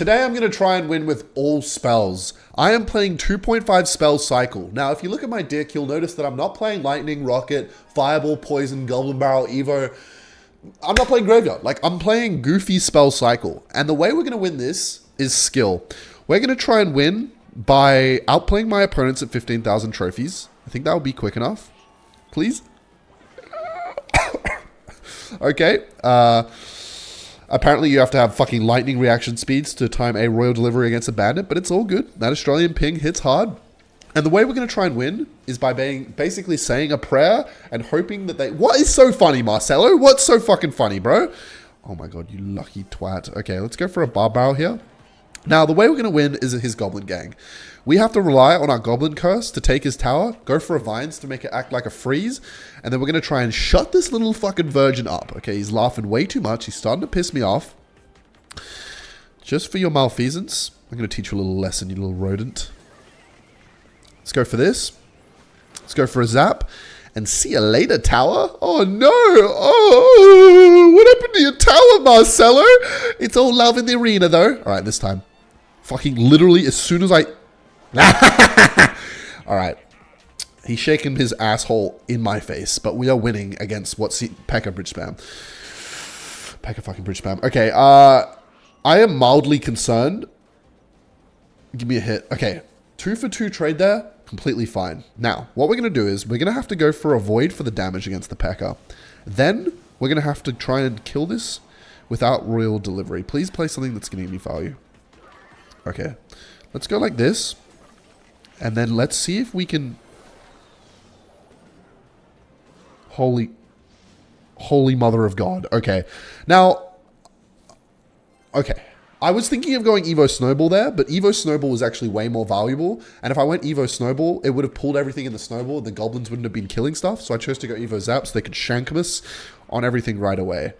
Today I'm going to try and win with all spells. I am playing 2.5 spell cycle. Now, if you look at my deck, you'll notice that I'm not playing Lightning, Rocket, Fireball, Poison, Goblin Barrel, Evo. I'm not playing Graveyard. Like, I'm playing goofy spell cycle. And the way we're going to win this is skill. We're going to try and win by outplaying my opponents at 15,000 trophies. I think that will be quick enough. Please? Okay. Apparently you have to have fucking lightning reaction speeds to time a royal delivery against a bandit, but it's all good. That Australian ping hits hard. And the way we're going to try and win is by basically saying a prayer and hoping that they... What is so funny, Marcelo? What's so fucking funny, bro? Oh my god, you lucky twat. Okay, let's go for a bar barrel here. Now, the way we're going to win is his goblin gang. We have to rely on our goblin curse to take his tower, go for a vines to make it act like a freeze, and then we're going to try and shut this little fucking virgin up. Okay, he's laughing way too much. He's starting to piss me off. Just for your malfeasance, I'm going to teach you a little lesson, you little rodent. Let's go for this. Let's go for a zap. And see you later, tower. Oh, no. Oh, what happened to your tower, Marcelo? It's all love in the arena, though. All right, this time. Fucking literally, as soon as I... All right. He's shaking his asshole in my face, but we are winning against what's P.E.K.K.A. bridge spam. P.E.K.K.A. fucking bridge spam. Okay, I am mildly concerned. Give me a hit. Okay, 2 for 2 trade there. Completely fine. Now, what we're going to do is we're going to have to go for a void for the damage against the P.E.K.K.A. Then we're going to have to try and kill this without royal delivery. Please play something that's going to give me value. Okay, let's go like this. And then let's see if we can... Holy mother of God. Okay. Now, okay. I was thinking of going Evo Snowball there, but Evo Snowball was actually way more valuable. And if I went Evo Snowball, it would have pulled everything in the Snowball. The goblins wouldn't have been killing stuff. So I chose to go Evo Zap so they could shank us on everything right away.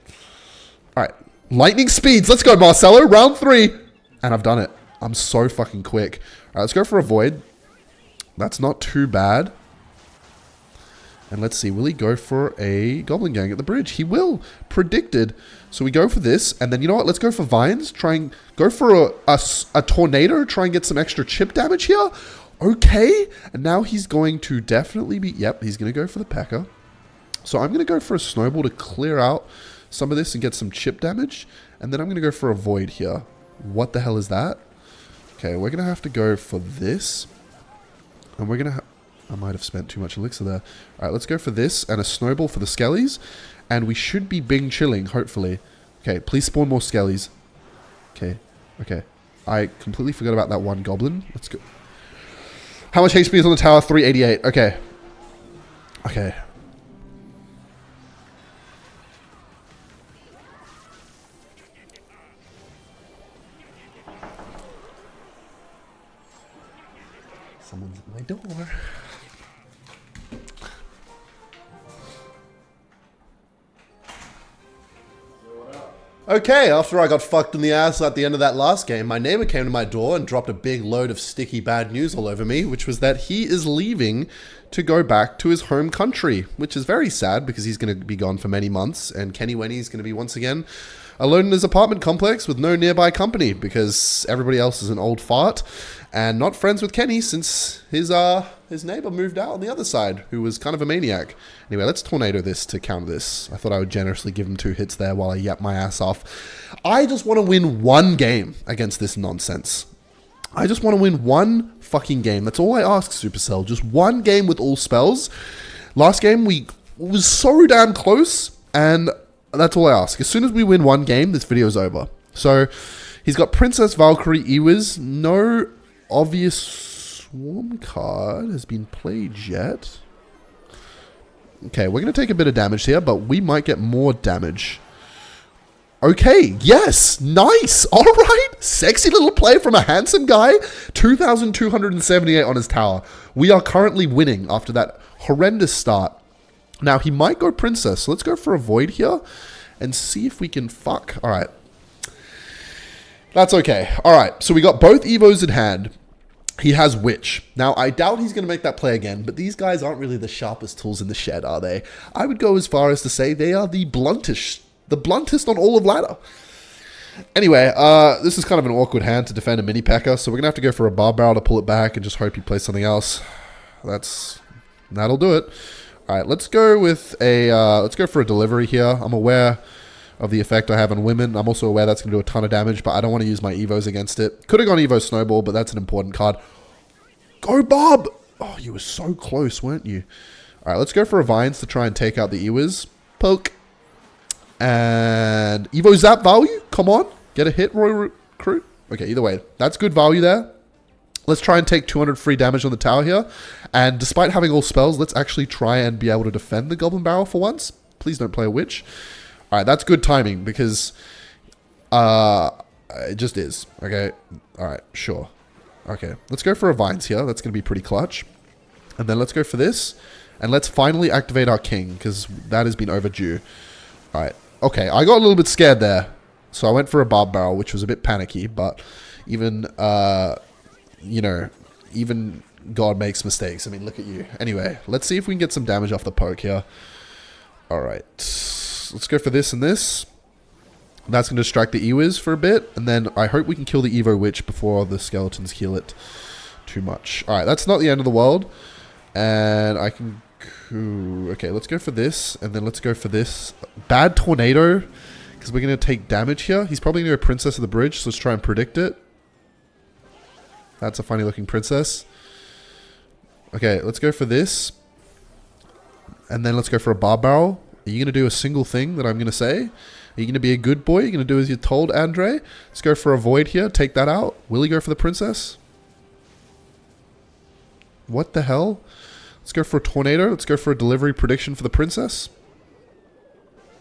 All right. Lightning speeds. Let's go, Marcelo. Round 3. And I've done it. I'm so fucking quick. All right, let's go for a void. That's not too bad. And let's see, will he go for a goblin gang at the bridge? He will. Predicted. So we go for this. And then, you know what? Let's go for vines. Try and go for a tornado. Try and get some extra chip damage here. Okay. And now he's going to definitely be... Yep, he's going to go for the P.E.K.K.A. So I'm going to go for a snowball to clear out some of this and get some chip damage. And then I'm going to go for a void here. What the hell is that? Okay, we're going to have to go for this. And we're going to... I might have spent too much elixir there. All right, let's go for this and a snowball for the skellies. And we should be bing chilling, hopefully. Okay, please spawn more skellies. Okay, okay. I completely forgot about that one goblin. Let's go. How much HP is on the tower? 388. Okay. Okay. Someone's at my door. Okay, after I got fucked in the ass at the end of that last game, my neighbor came to my door and dropped a big load of sticky bad news all over me, which was that he is leaving to go back to his home country, which is very sad because he's going to be gone for many months, and Kenny Wenny is going to be once again alone in his apartment complex with no nearby company because everybody else is an old fart and not friends with Kenny since his neighbor moved out on the other side, who was kind of a maniac. Anyway, let's tornado this to counter this. I thought I would generously give him 2 hits there while I yap my ass off. I just want to win one game against this nonsense. I just want to win one fucking game. That's all I ask, Supercell. Just one game with all spells. Last game, we was so damn close, and that's all I ask. As soon as we win one game, this video is over. So, he's got Princess Valkyrie Ewiz. No obvious Swarm card has been played yet. Okay, we're going to take a bit of damage here, but we might get more damage. Okay, yes, nice, all right. Sexy little play from a handsome guy. 2,278 on his tower. We are currently winning after that horrendous start. Now, he might go Princess, so let's go for a Void here and see if we can fuck. All right. That's okay. All right, so we got both Evos in hand. He has Witch. Now, I doubt he's going to make that play again, but these guys aren't really the sharpest tools in the shed, are they? I would go as far as to say they are the bluntest on all of ladder. Anyway, this is kind of an awkward hand to defend a mini P.E.K.K.A, so we're going to have to go for a bar barrel to pull it back and just hope he plays something else. That'll do it. Alright, let's go with let's go for a delivery here. I'm aware of the effect I have on women. I'm also aware that's going to do a ton of damage, but I don't want to use my Evos against it. Could have gone Evo Snowball, but that's an important card. Go, Bob! Oh, you were so close, weren't you? Alright, let's go for a Vines to try and take out the Ewiz. Poke. And Evo Zap value? Come on. Get a hit, Royal Recruit. Okay, either way. That's good value there. Let's try and take 200 free damage on the tower here. And despite having all spells, let's actually try and be able to defend the Goblin Barrel for once. Please don't play a Witch. Alright, that's good timing because it just is. Okay. Alright, sure. Okay, let's go for a Vines here. That's going to be pretty clutch. And then let's go for this. And let's finally activate our King because that has been overdue. Alright. Okay, I got a little bit scared there. So I went for a Barb Barrel, which was a bit panicky. But even, you know, even God makes mistakes. I mean, look at you. Anyway, let's see if we can get some damage off the poke here. Alright. Let's go for this and this. That's going to distract the Ewiz for a bit. And then I hope we can kill the Evo Witch before the skeletons heal it too much. Alright, that's not the end of the world. And I can... Okay, let's go for this. And then let's go for this. Bad Tornado. Because we're going to take damage here. He's probably going to go Princess of the Bridge. So let's try and predict it. That's a funny looking princess. Okay, let's go for this. And then let's go for a Barb Barrel. Are you going to do a single thing that I'm going to say? Are you going to be a good boy? Are you going to do as you're told, Andre? Let's go for a Void here. Take that out. Will he go for the princess? What the hell? Let's go for a Tornado. Let's go for a delivery prediction for the princess.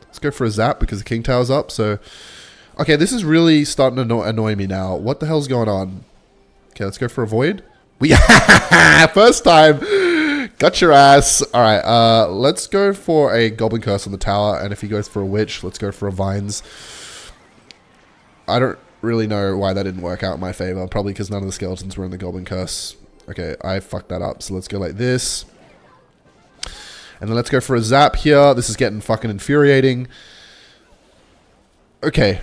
Let's go for a Zap because the King Tower's up. So, okay, this is really starting to annoy me now. What the hell's going on? Okay, let's go for a Void. We first time. Got your ass. Alright, let's go for a Goblin Curse on the tower. And if he goes for a Witch, let's go for a Vines. I don't really know why that didn't work out in my favor. Probably because none of the skeletons were in the Goblin Curse. Okay, I fucked that up. So let's go like this. And then let's go for a Zap here. This is getting fucking infuriating. Okay.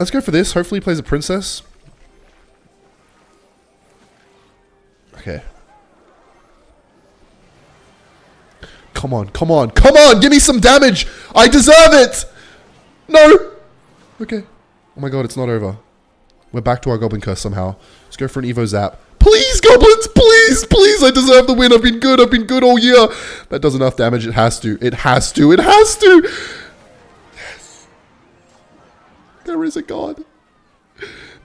Let's go for this. Hopefully he plays a Princess. Okay. Come on, come on, come on! Give me some damage! I deserve it! No! Okay. Oh my god, it's not over. We're back to our Goblin Curse somehow. Let's go for an Evo Zap. Please, Goblins! Please! Please! I deserve the win! I've been good all year! That does enough damage. It has to. It has to. It has to! Yes. There is a god.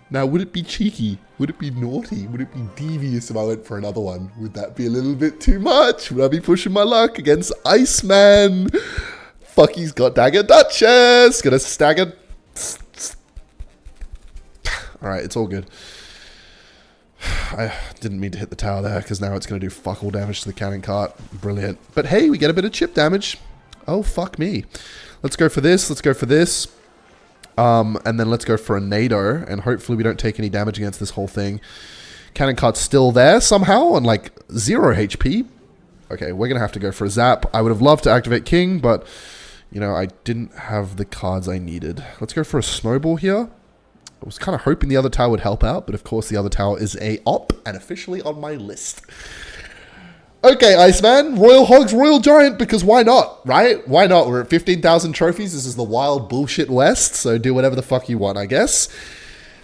Now, would it be cheeky? Would it be naughty? Would it be devious if I went for another one? Would that be a little bit too much? Would I be pushing my luck against Iceman? Fuck, he's got Dagger Duchess! Gonna stagger... Alright, it's all good. I didn't mean to hit the tower there, because now it's going to do fuck all damage to the cannon cart. Brilliant. But hey, we get a bit of chip damage. Oh, fuck me. Let's go for this. Let's go for this. And then let's go for a Nado, and hopefully we don't take any damage against this whole thing. Cannon cart's still there somehow, on like 0 HP. Okay, we're going to have to go for a Zap. I would have loved to activate King, but, you know, I didn't have the cards I needed. Let's go for a Snowball here. I was kind of hoping the other tower would help out, but of course the other tower is a op, and officially on my list. Okay, Iceman, Royal Hogs, Royal Giant, because why not, right? Why not? We're at 15,000 trophies. This is the wild bullshit west, so do whatever the fuck you want, I guess.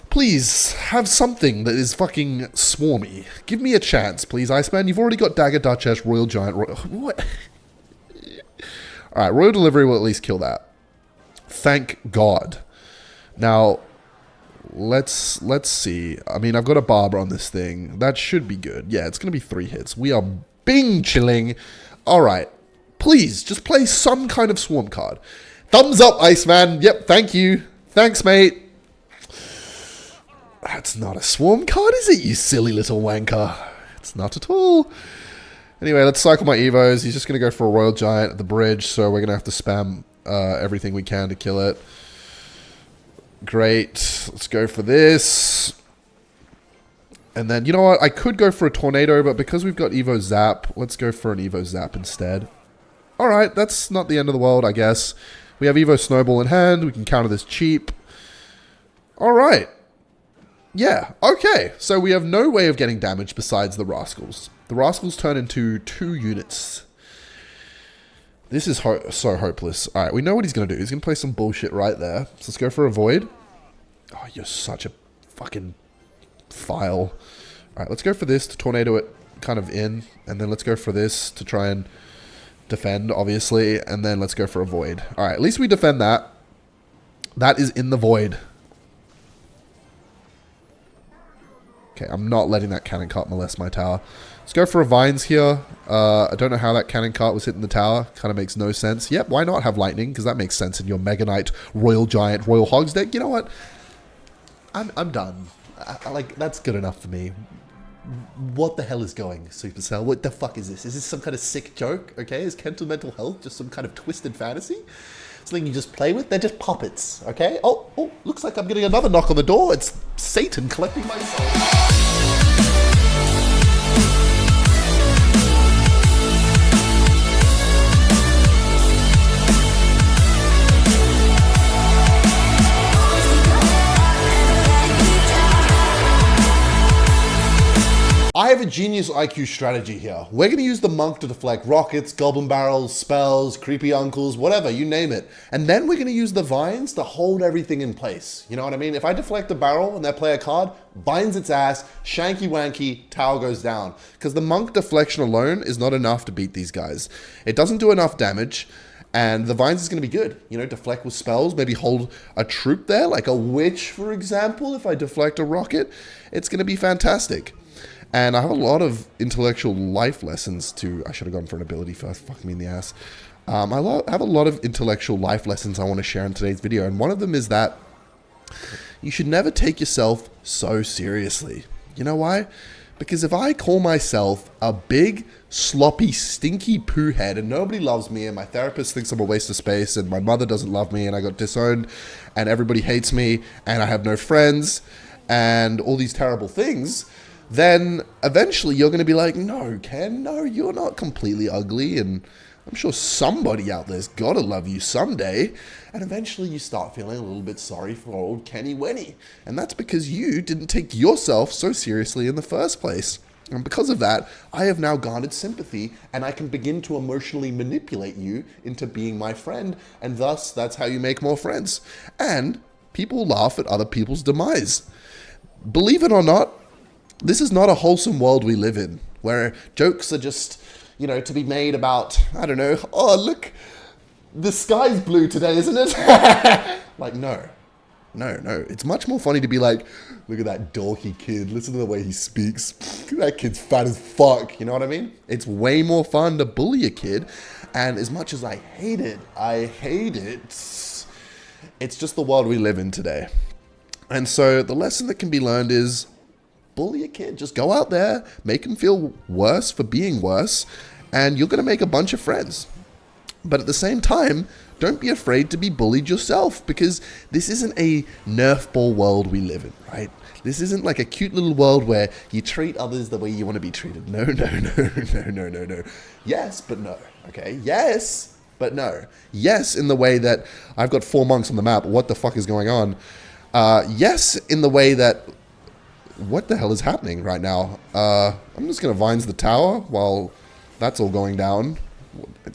Please, have something that is fucking swarmy. Give me a chance, please, Iceman. You've already got Dagger Duchess, Royal Giant, what? Alright, Royal Delivery will at least kill that. Thank God. Now... Let's see. I mean, I've got a Barber on this thing. That should be good. Yeah, it's going to be 3 hits. We are bing chilling. All right. Please, just play some kind of swarm card. Thumbs up, Iceman. Yep, thank you. Thanks, mate. That's not a swarm card, is it, you silly little wanker? It's not at all. Anyway, let's cycle my Evos. He's just going to go for a Royal Giant at the bridge, so we're going to have to spam everything we can to kill it. Great. Let's go for this. And then, you know what? I could go for a Tornado, but because we've got Evo Zap, let's go for an Evo Zap instead. Alright, that's not the end of the world, I guess. We have Evo Snowball in hand. We can counter this cheap. All right. Yeah, okay. So we have no way of getting damage besides the Rascals. The Rascals turn into 2 units. This is so hopeless. All right, we know what he's going to do. He's going to play some bullshit right there. So let's go for a Void. Oh, you're such a fucking file. All right, let's go for this to tornado it kind of in. And then let's go for this to try and defend, obviously. And then let's go for a Void. All right, at least we defend that. That is in the Void. Okay, I'm not letting that cannon cart molest my tower. Let's go for a Vines here. I don't know how that cannon cart was hitting the tower. Kind of makes no sense. Yep, why not have lightning? Because that makes sense in your Mega Knight, Royal Giant, Royal Hogs deck. You know what? I'm done. Like, that's good enough for me. What the hell is going, Supercell? What the fuck is this? Is this some kind of sick joke? Okay, is Kental Mental Health just some kind of twisted fantasy? Something you just play with? They're just puppets, okay? Oh, looks like I'm getting another knock on the door. It's Satan collecting my soul. I have a genius IQ strategy here. We're going to use the monk to deflect rockets, goblin barrels, spells, creepy uncles, whatever, you name it. And then we're going to use the vines to hold everything in place. You know what I mean? If I deflect a barrel and they play a card, vines its ass, shanky wanky, tower goes down. Because the monk deflection alone is not enough to beat these guys. It doesn't do enough damage. And the vines is going to be good. You know, deflect with spells, maybe hold a troop there, like a witch, for example. If I deflect a rocket, it's going to be fantastic. And I have a lot of intellectual life lessons to... I should have gone for an ability first. Fuck me in the ass. I have a lot of intellectual life lessons I want to share in today's video. And one of them is that you should never take yourself so seriously. You know why? Because if I call myself a big, sloppy, stinky poo head and nobody loves me and my therapist thinks I'm a waste of space and my mother doesn't love me and I got disowned and everybody hates me and I have no friends and all these terrible things... then eventually you're going to be like, no, Ken, no, you're not completely ugly, and I'm sure somebody out there's got to love you someday, and eventually you start feeling a little bit sorry for old Kenny Wenny, and that's because you didn't take yourself so seriously in the first place. And because of that, I have now garnered sympathy, and I can begin to emotionally manipulate you into being my friend, and thus, that's how you make more friends. And people laugh at other people's demise. Believe it or not, this is not a wholesome world we live in, where jokes are just, you know, to be made about, I don't know, oh, look, the sky's blue today, isn't it? Like, no. It's much more funny to be like, look at that dorky kid. Listen to the way he speaks. That kid's fat as fuck. You know what I mean? It's way more fun to bully a kid. And as much as I hate it, it's just the world we live in today. And so the lesson that can be learned is, bully a kid. Just go out there, make him feel worse for being worse, and you're going to make a bunch of friends. But at the same time, don't be afraid to be bullied yourself, because this isn't a Nerf ball world we live in, right? This isn't like a cute little world where you treat others the way you want to be treated. No. Yes, but no. Okay? Yes, but no. Yes, in the way that I've got 4 monks on the map. What the fuck is going on? Yes, in the way that... what the hell is happening right now? I'm just going to vines the tower while that's all going down.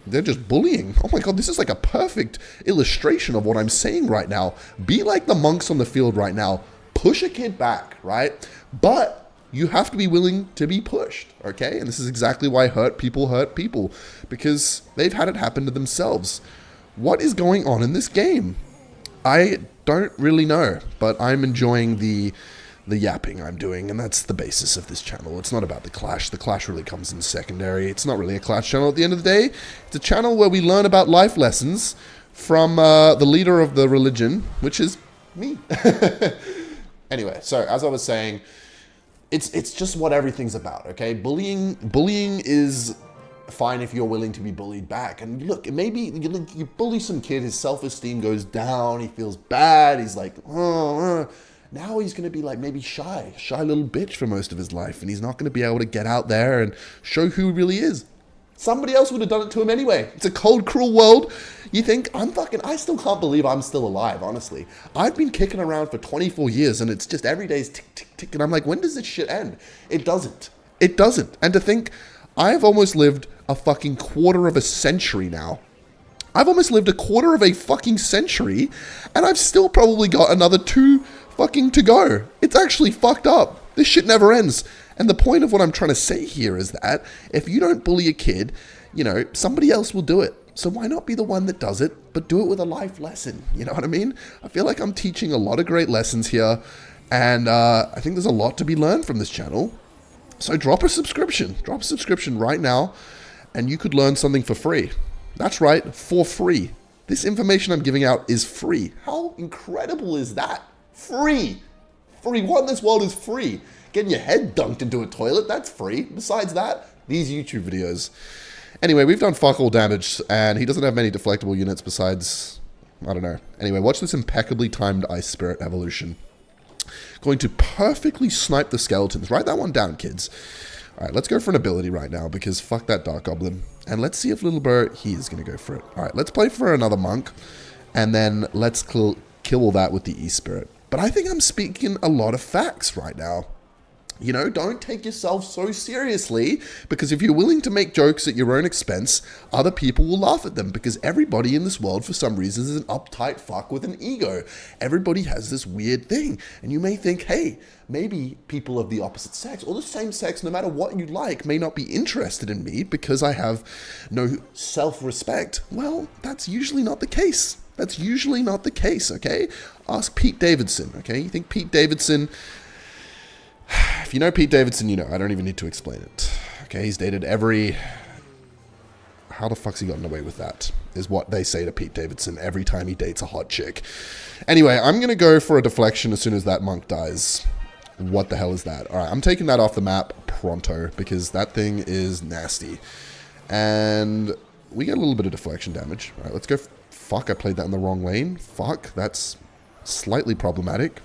They're just bullying. Oh my god, this is like a perfect illustration of what I'm saying right now. Be like the monks on the field right now. Push a kid back, right? But you have to be willing to be pushed, okay? And this is exactly why hurt people, because they've had it happen to themselves. What is going on in this game? I don't really know, but I'm enjoying the yapping I'm doing, and that's the basis of this channel. It's not about the clash. The clash really comes in secondary. It's not really a clash channel at the end of the day. It's a channel where we learn about life lessons from the leader of the religion, which is me. Anyway, so as I was saying, it's just what everything's about, okay? Bullying is fine if you're willing to be bullied back. And look, maybe you bully some kid, his self-esteem goes down, he feels bad, he's like, now he's going to be like maybe shy little bitch for most of his life, and he's not going to be able to get out there and show who he really is. Somebody else would have done it to him anyway. It's a cold, cruel world. You think, I still can't believe I'm still alive, honestly. I've been kicking around for 24 years and it's just every day's tick, tick, tick. And I'm like, when does this shit end? It doesn't. It doesn't. And to think, I've almost lived a fucking quarter of a century now. I've almost lived a quarter of a fucking century and I've still probably got another 2 fucking to go. It's actually fucked up. This shit never ends. And the point of what I'm trying to say here is that if you don't bully a kid, somebody else will do it. So why not be the one that does it, but do it with a life lesson? You know what I mean? I feel like I'm teaching a lot of great lessons here. And I think there's a lot to be learned from this channel. So drop a subscription. Drop a subscription right now. And you could learn something for free. That's right, for free. This information I'm giving out is free. How incredible is that? Free. Free. What in this world is free? Getting your head dunked into a toilet, that's free. Besides that, these YouTube videos. Anyway, we've done fuck all damage, and he doesn't have many deflectable units besides, I don't know. Anyway, watch this impeccably timed Ice Spirit evolution. Going to perfectly snipe the skeletons. Write that one down, kids. Alright, let's go for an ability right now, because fuck that Dark Goblin. And let's see if Little Bro, he is going to go for it. Alright, let's play for another monk, and then let's kill all that with the E-Spirit. But I think I'm speaking a lot of facts right now. Don't take yourself so seriously, because if you're willing to make jokes at your own expense, other people will laugh at them, because everybody in this world, for some reason, is an uptight fuck with an ego. Everybody has this weird thing, and you may think, hey, maybe people of the opposite sex, or the same sex, no matter what you like, may not be interested in me because I have no self-respect. Well, that's usually not the case. That's usually not the case, okay? Ask Pete Davidson, okay? You think Pete Davidson... If you know Pete Davidson, you know. I don't even need to explain it. Okay, he's dated every... How the fuck's he gotten away with that? Is what they say to Pete Davidson every time he dates a hot chick. Anyway, I'm going to go for a deflection as soon as that monk dies. What the hell is that? Alright, I'm taking that off the map pronto, because that thing is nasty. And we get a little bit of deflection damage. Alright, let's go... Fuck, I played that in the wrong lane. Fuck, that's slightly problematic.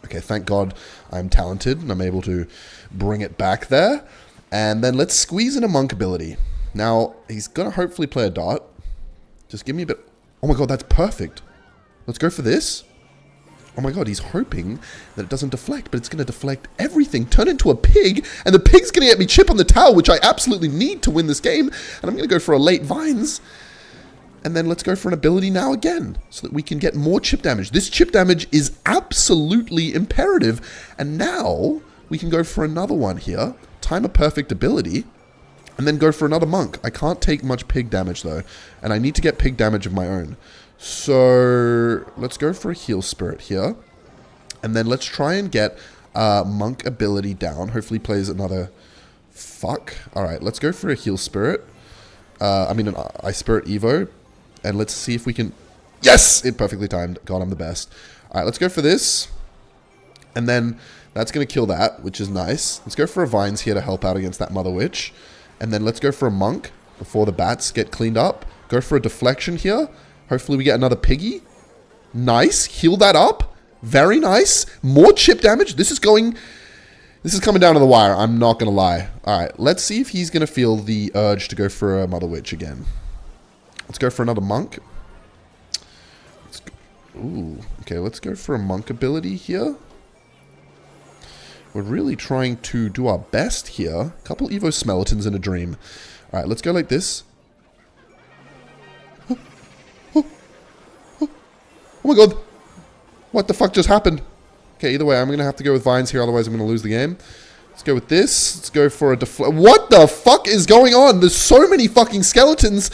Okay, thank God I'm talented and I'm able to bring it back there. And then let's squeeze in a monk ability. Now, he's going to hopefully play a dart. Just give me a bit... Oh my God, that's perfect. Let's go for this. Oh my God, he's hoping that it doesn't deflect, but it's going to deflect everything. Turn into a pig, and the pig's going to get me chip on the towel, which I absolutely need to win this game. And I'm going to go for a late vines. And then let's go for an ability now again, so that we can get more chip damage. This chip damage is absolutely imperative. And now we can go for another one here. Time a perfect ability. And then go for another monk. I can't take much pig damage though. And I need to get pig damage of my own. So let's go for a heal spirit here. And then let's try and get monk ability down. Hopefully plays another... Fuck. Alright, let's go for a heal spirit. An ice spirit evo. And let's see if we can... Yes! It perfectly timed. God, I'm the best. Alright, let's go for this. And then that's going to kill that, which is nice. Let's go for a vines here to help out against that mother witch. And then let's go for a monk before the bats get cleaned up. Go for a deflection here. Hopefully we get another piggy. Nice. Heal that up. Very nice. More chip damage. This is coming down to the wire. I'm not going to lie. Alright, let's see if he's going to feel the urge to go for a mother witch again. Let's go for another monk. Ooh, okay, let's go for a monk ability here. We're really trying to do our best here. A couple Evo Skeletons in a dream. Alright, let's go like this. Oh my God. What the fuck just happened? Okay, either way, I'm going to have to go with vines here, otherwise I'm going to lose the game. Let's go with this. Let's go for a What the fuck is going on? There's so many fucking skeletons.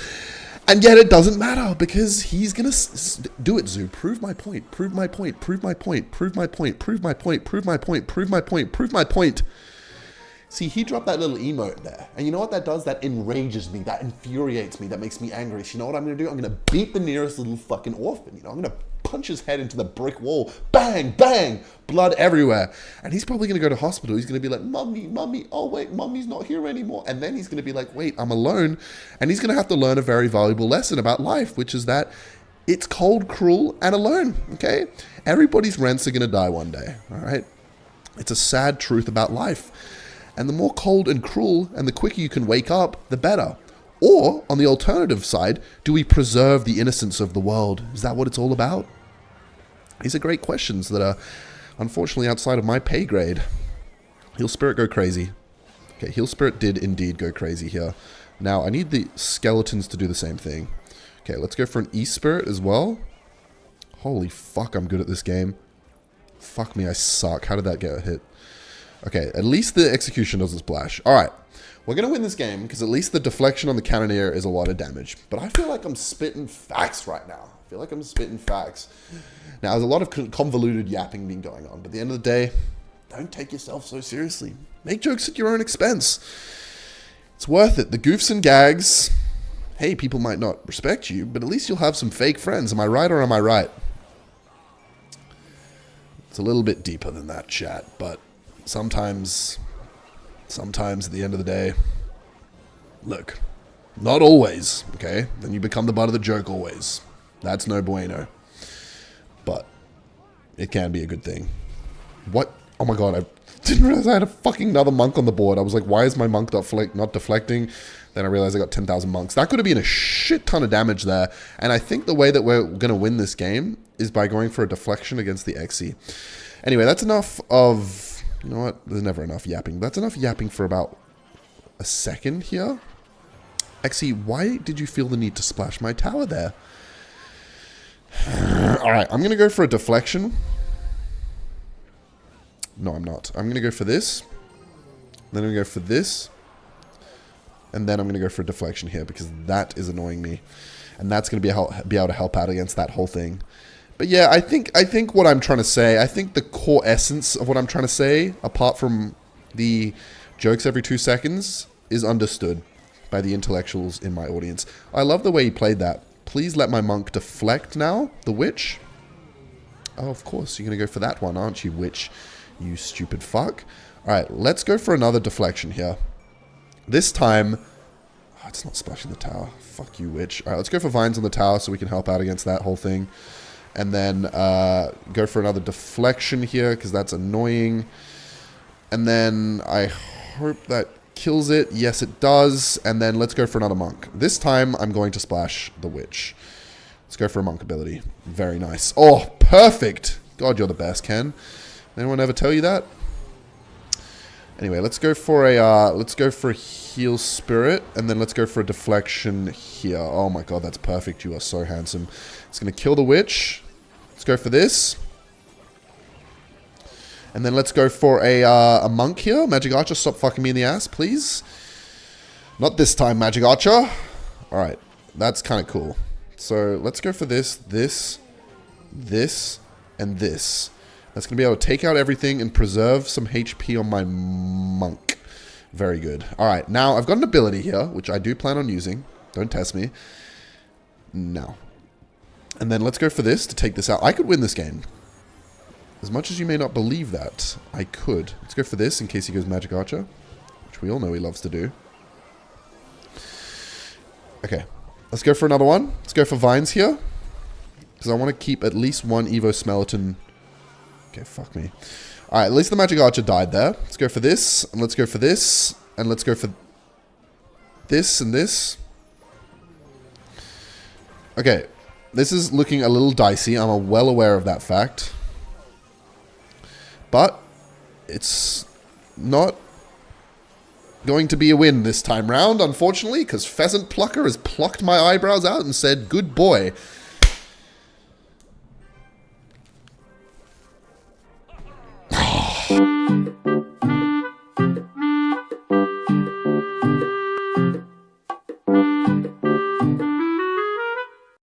And yet it doesn't matter, because he's going to do it, Zoo. Prove my point. Prove my point. Prove my point. Prove my point. Prove my point. Prove my point. Prove my point. Prove my point. See, he dropped that little emote there. And you know what that does? That enrages me. That infuriates me. That makes me angry. So you know what I'm going to do? I'm going to beat the nearest little fucking orphan. I'm going to punch his head into the brick wall. Bang, bang, blood everywhere. And he's probably going to go to hospital. He's going to be like, Mummy, Mummy, oh wait, Mummy's not here anymore. And then he's going to be like, wait, I'm alone. And he's going to have to learn a very valuable lesson about life, which is that it's cold, cruel, and alone, okay? Everybody's rents are going to die one day, all right? It's a sad truth about life. And the more cold and cruel and the quicker you can wake up, the better. Or, on the alternative side, do we preserve the innocence of the world? Is that what it's all about? These are great questions that are unfortunately outside of my pay grade. Heal Spirit, go crazy. Okay, Heal Spirit did indeed go crazy here. Now, I need the skeletons to do the same thing. Okay, let's go for an E-Spirit as well. Holy fuck, I'm good at this game. Fuck me, I suck. How did that get a hit? Okay, at least the execution doesn't splash. Alright, we're going to win this game because at least the deflection on the cannoneer is a lot of damage. But I feel like I'm spitting facts right now. I feel like I'm spitting facts. Now, there's a lot of convoluted yapping being going on. But at the end of the day, don't take yourself so seriously. Make jokes at your own expense. It's worth it. The goofs and gags, hey, people might not respect you, but at least you'll have some fake friends. Am I right or am I right? It's a little bit deeper than that, chat, but sometimes at the end of the day, look, not always, okay? Then you become the butt of the joke always. That's no bueno. But it can be a good thing. What? Oh my god, I didn't realize I had a fucking another monk on the board. I was like, why is my monk not deflecting? Then I realized I got 10,000 monks. That could have been a shit ton of damage there. And I think the way that we're going to win this game is by going for a deflection against the Xe. Anyway, that's enough of... You know what? There's never enough yapping. That's enough yapping for about a second here. Xe, why did you feel the need to splash my tower there? Alright, I'm going to go for a deflection. No, I'm not. I'm going to go for this. Then I'm going to go for this. And then I'm going to go for a deflection here because that is annoying me. And that's going to be able to help out against that whole thing. But yeah, I think what I'm trying to say, I think the core essence of what I'm trying to say, apart from the jokes every 2 seconds, is understood by the intellectuals in my audience. I love the way he played that. Please let my monk deflect now, the witch. Oh, of course, you're going to go for that one, aren't you, witch? You stupid fuck. Alright, let's go for another deflection here. This time... Oh, it's not splashing the tower. Fuck you, witch. Alright, let's go for vines on the tower so we can help out against that whole thing. And then go for another deflection here because that's annoying. And then I hope that kills it. Yes, it does. And then let's go for another monk. This time I'm going to splash the witch. Let's go for a monk ability. Very nice. Oh, perfect. God, you're the best, Ken. Anyone ever tell you that? Anyway, let's go for a heal spirit, and then let's go for a deflection here. Oh my god, that's perfect. You are so handsome. It's gonna kill the witch. Let's go for this. And then let's go for a monk here. Magic Archer, stop fucking me in the ass, please. Not this time, Magic Archer. Alright, that's kind of cool. So let's go for this, and this. That's going to be able to take out everything and preserve some HP on my monk. Very good. Alright, now I've got an ability here, which I do plan on using. Don't test me. No. And then let's go for this to take this out. I could win this game. As much as you may not believe that, I could. Let's go for this in case he goes Magic Archer, which we all know he loves to do. Okay, let's go for another one. Let's go for vines here, because I want to keep at least one Evo Skeleton. Okay, fuck me. Alright, at least the Magic Archer died there. Let's go for this, and let's go for this, and let's go for this and this. Okay, this is looking a little dicey. I'm well aware of that fact. But it's not going to be a win this time round, unfortunately, because Pheasant Plucker has plucked my eyebrows out and said, good boy.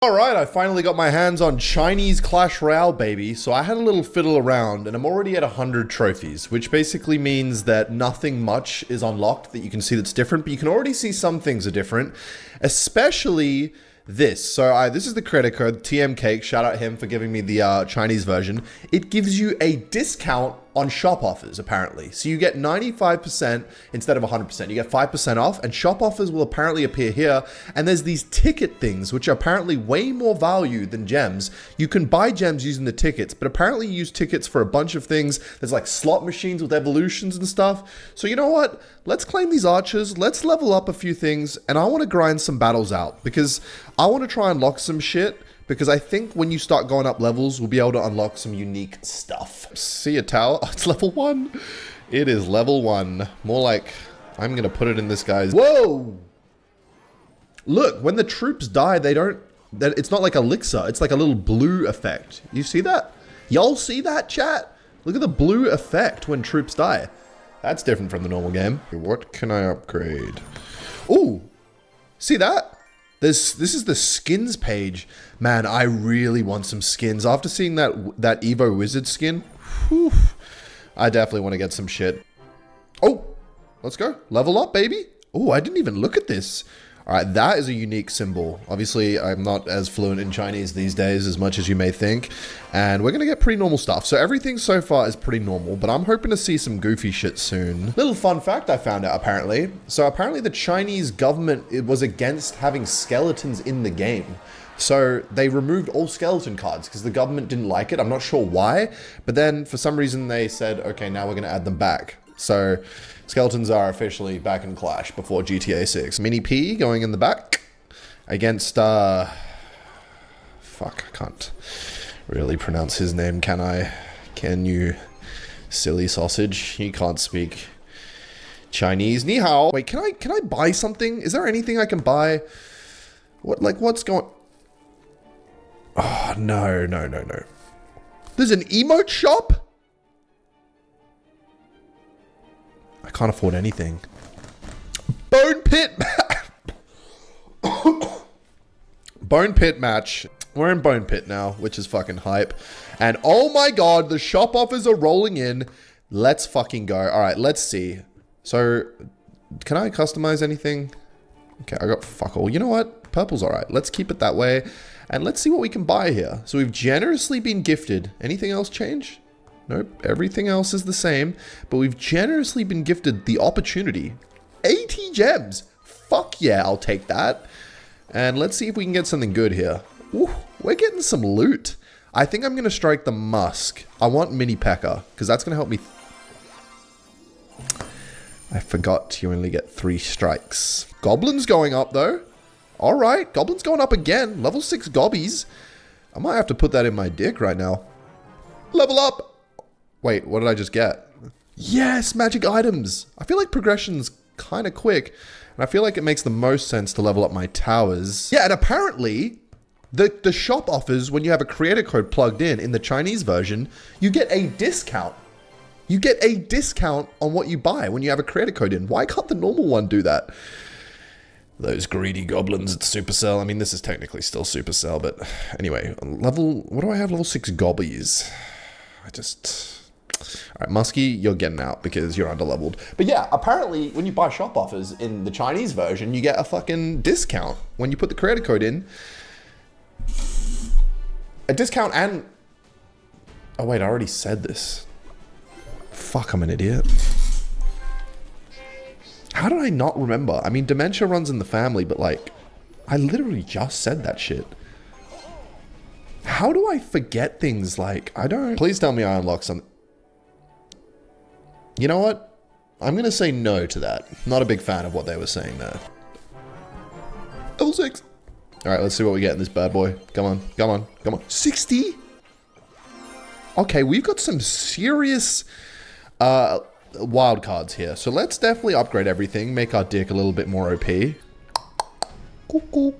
Alright, I finally got my hands on Chinese Clash Royale, baby, so I had a little fiddle around, and I'm already at 100 trophies, which basically means that nothing much is unlocked that you can see that's different, but you can already see some things are different, especially this. So this is the credit code, TM Cake, shout out him for giving me the Chinese version. It gives you a discount on shop offers, apparently. So you get 95% instead of 100%. You get 5% off, and shop offers will apparently appear here. And there's these ticket things, which are apparently way more value than gems. You can buy gems using the tickets, but apparently you use tickets for a bunch of things. There's like slot machines with evolutions and stuff. So you know what? Let's claim these archers. Let's level up a few things, and I want to grind some battles out because I want to try and lock some shit. Because I think when you start going up levels, we'll be able to unlock some unique stuff. See a tower? Oh, it's level 1. It is level 1. More like, I'm going to put it in this guy's... Whoa! Look, when the troops die, they don't... It's not like elixir. It's like a little blue effect. You see that? Y'all see that, chat? Look at the blue effect when troops die. That's different from the normal game. What can I upgrade? Ooh! See that? This is the skins page. Man, I really want some skins. After seeing that Evo Wizard skin, whew, I definitely want to get some shit. Oh, let's go. Level up, baby. Oh, I didn't even look at this. All right, that is a unique symbol. Obviously, I'm not as fluent in Chinese these days as much as you may think. And we're going to get pretty normal stuff. So everything so far is pretty normal, but I'm hoping to see some goofy shit soon. Little fun fact I found out, apparently. So apparently the Chinese government was against having skeletons in the game. So they removed all skeleton cards because the government didn't like it. I'm not sure why. But then for some reason they said, okay, now we're going to add them back. So skeletons are officially back in Clash before GTA 6. Mini P going in the back against, fuck, I can't really pronounce his name, can I? Can you, silly sausage? You can't speak Chinese. Ni hao. Wait, can I buy something? Is there anything I can buy? What's going... Oh, no. There's an emote shop? I can't afford anything. Bone pit. Bone pit match. We're in bone pit now, which is fucking hype. And oh my god, the shop offers are rolling in. Let's fucking go. All right, let's see. So, can I customize anything? Okay, I got fuck all. You know what? Purple's all right. Let's keep it that way. And let's see what we can buy here. So we've generously been gifted. Anything else change? Nope, everything else is the same, but we've generously been gifted the opportunity. 80 gems! Fuck yeah, I'll take that. And let's see if we can get something good here. Ooh, we're getting some loot. I think I'm going to strike the Musk. I want Mini P.E.K.K.A. because that's going to help me. I forgot you only get 3 strikes. Goblin's going up though. Alright, Goblin's going up again. Level 6 gobbies. I might have to put that in my dick right now. Level up! Wait, what did I just get? Yes, magic items. I feel like progression's kind of quick, and I feel like it makes the most sense to level up my towers. Yeah, and apparently, the shop offers when you have a creator code plugged in the Chinese version, you get a discount. You get a discount on what you buy when you have a creator code in. Why can't the normal one do that? Those greedy goblins at Supercell. I mean, this is technically still Supercell, but anyway, what do I have? Level 6 gobbies. All right, Muskie, you're getting out because you're underleveled. But yeah, apparently when you buy shop offers in the Chinese version, you get a fucking discount when you put the creator code in. A discount and... Oh wait, I already said this. Fuck, I'm an idiot. How did I not remember? I mean, dementia runs in the family, but like, I literally just said that shit. How do I forget things like, I don't... Please tell me I unlock something. You know what? I'm going to say no to that. Not a big fan of what they were saying there. Level 6. All right, let's see what we get in this bad boy. Come on, come on, come on. 60? Okay, we've got some serious wild cards here. So let's definitely upgrade everything. Make our dick a little bit more OP. Cool.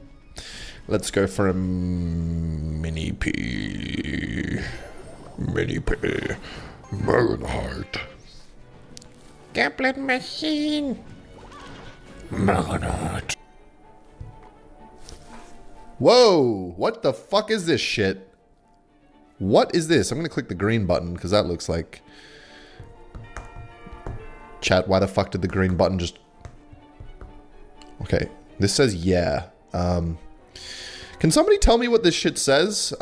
Let's go for a Mini P. Mini P. Magnite. Goblin machine. Magnite. Whoa! What the fuck is this shit? What is this? I'm gonna click the green button because that looks like... Chat, why the fuck did the green button just... Okay, this says yeah. Can somebody tell me what this shit says?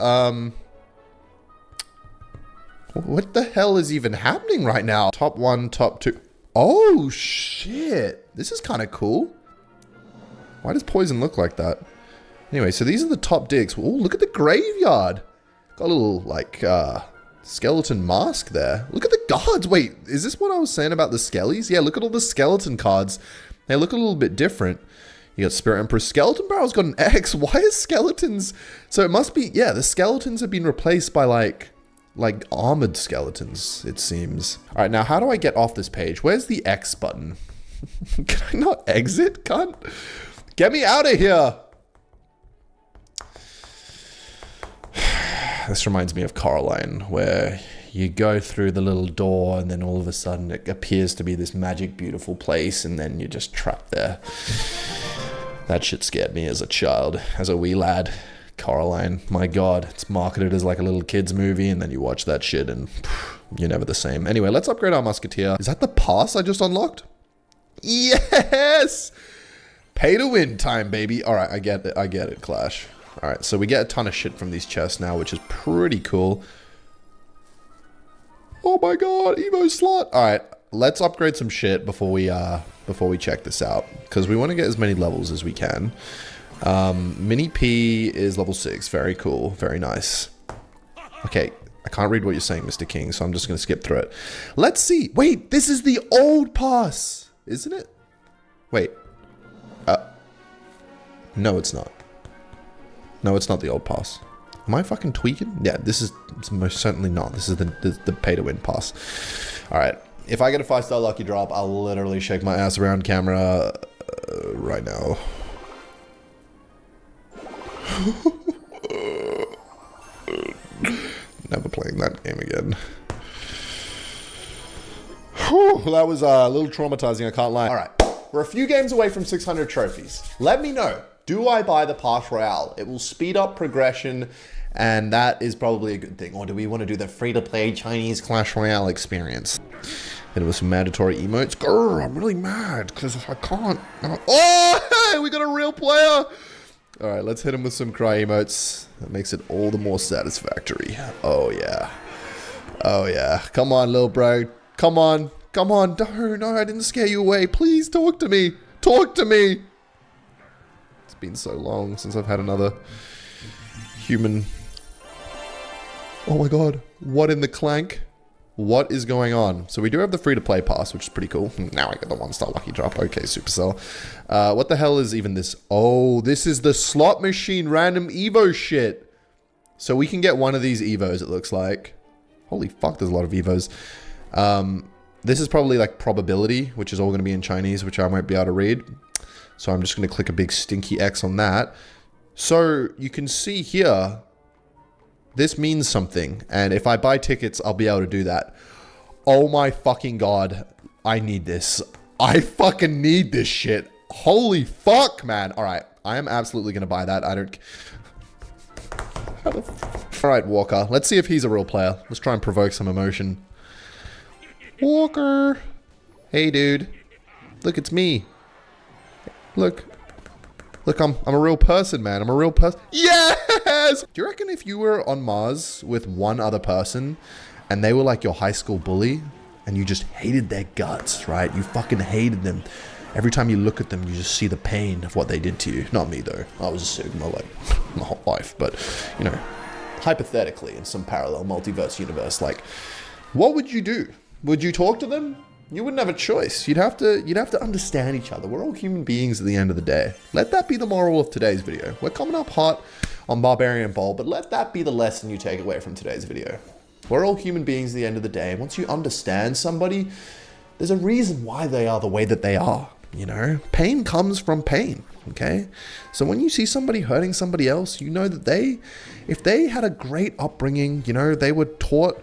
What the hell is even happening right now? Top 1, top 2. Oh, shit. This is kind of cool. Why does poison look like that? Anyway, so these are the top digs. Oh, look at the graveyard. Got a little, like, skeleton mask there. Look at the guards. Wait, is this what I was saying about the skellies? Yeah, look at all the skeleton cards. They look a little bit different. You got Spirit Emperor. Skeleton Barrel's got an X. Why is skeletons... So it must be... Yeah, the skeletons have been replaced by, like armored skeletons, it seems. All right, now how do I get off this page? Where's the X button? Can I not exit, cunt? Get me out of here! This reminds me of Coraline, where you go through the little door and then all of a sudden it appears to be this magic, beautiful place and then you're just trapped there. That shit scared me as a child, as a wee lad. Coraline, my god, it's marketed as like a little kid's movie and then you watch that shit and you're never the same. Anyway, let's upgrade our musketeer. Is that the pass I just unlocked? Yes! Pay to win time, baby. All right, I get it, Clash. All right, so we get a ton of shit from these chests now, which is pretty cool. Oh my god, Evo slot. All right, let's upgrade some shit before we check this out, because we want to get as many levels as we can. Mini P is level 6. Very cool. Very nice. Okay, I can't read what you're saying, Mr. King, so I'm just going to skip through it. Let's see. Wait, this is the old pass, isn't it? Wait. No, it's not. No, it's not the old pass. Am I fucking tweaking? Yeah, this is most certainly not. This is the pay-to-win pass. All right. If I get a 5-star lucky drop, I'll literally shake my ass around camera right now. Never playing that game again. Whew, that was a little traumatizing, I can't lie. All right, we're a few games away from 600 trophies. Let me know, do I buy the Pass Royale? It will speed up progression, and that is probably a good thing. Or do we want to do the free-to-play Chinese Clash Royale experience? Hit it with some mandatory emotes. Grr, I'm really mad, because I can't. Oh, hey, we got a real player! All right, let's hit him with some cry emotes. That makes it all the more satisfactory. Oh, yeah. Oh, yeah. Come on, little bro. Come on. Come on. No, I didn't scare you away. Please talk to me. Talk to me. It's been so long since I've had another human. Oh, my God. What in the clank? What is going on? So we do have the free-to-play pass, which is pretty cool. Now I get the 1-star lucky drop. Okay, Supercell. What the hell is even this? Oh, this is the slot machine random Evo shit. So we can get one of these Evos, it looks like. Holy fuck, there's a lot of Evos. This is probably like probability, which is all going to be in Chinese, which I won't be able to read. So I'm just going to click a big stinky X on that. So you can see here... This means something, and if I buy tickets, I'll be able to do that. Oh my fucking god. I need this. I fucking need this shit. Holy fuck, man. Alright, I am absolutely going to buy that. I don't... Alright, Walker. Let's see if he's a real player. Let's try and provoke some emotion. Walker. Hey, dude. Look, it's me. Look. Look, I'm a real person, man. I'm a real person. Yes! Do you reckon if you were on Mars with one other person and they were like your high school bully and you just hated their guts, right? You fucking hated them. Every time you look at them, you just see the pain of what they did to you. Not me, though. I was a Sigma, like, my whole life. But, you know, hypothetically, in some parallel multiverse universe, like, what would you do? Would you talk to them? You wouldn't have a choice. You'd have to understand each other. We're all human beings at the end of the day. Let that be the moral of today's video. We're coming up hot on Barbarian Bowl, but let that be the lesson you take away from today's video. We're all human beings at the end of the day. Once you understand somebody, there's a reason why they are the way that they are, you know? Pain comes from pain, okay? So when you see somebody hurting somebody else, you know that if they had a great upbringing, you know, they were taught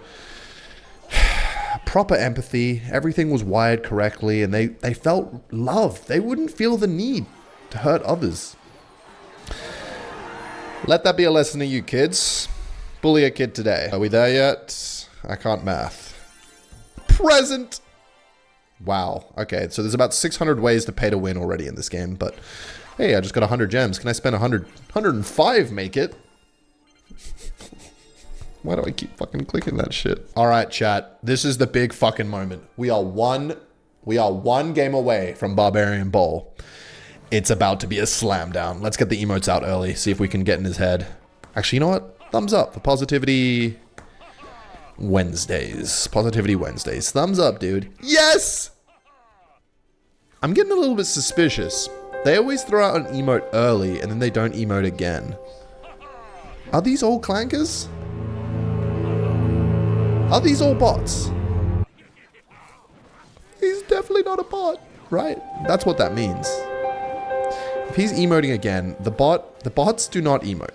proper empathy, everything was wired correctly, and they felt love. They wouldn't feel the need to hurt others. Let that be a lesson to you kids. Bully a kid today. Are we there yet? I can't math. Present! Wow. Okay, so there's about 600 ways to pay to win already in this game, but hey, I just got 100 gems. Can I spend 105 make it? Why do I keep fucking clicking that shit? All right, chat. This is the big fucking moment. We are one game away from Barbarian Bowl. It's about to be a slam down. Let's get the emotes out early. See if we can get in his head. Actually, you know what? Thumbs up for Positivity Wednesdays. Positivity Wednesdays. Thumbs up, dude. Yes! I'm getting a little bit suspicious. They always throw out an emote early and then they don't emote again. Are these all clankers? Are these all bots? He's definitely not a bot, right? That's what that means. If he's emoting again, the bots do not emote.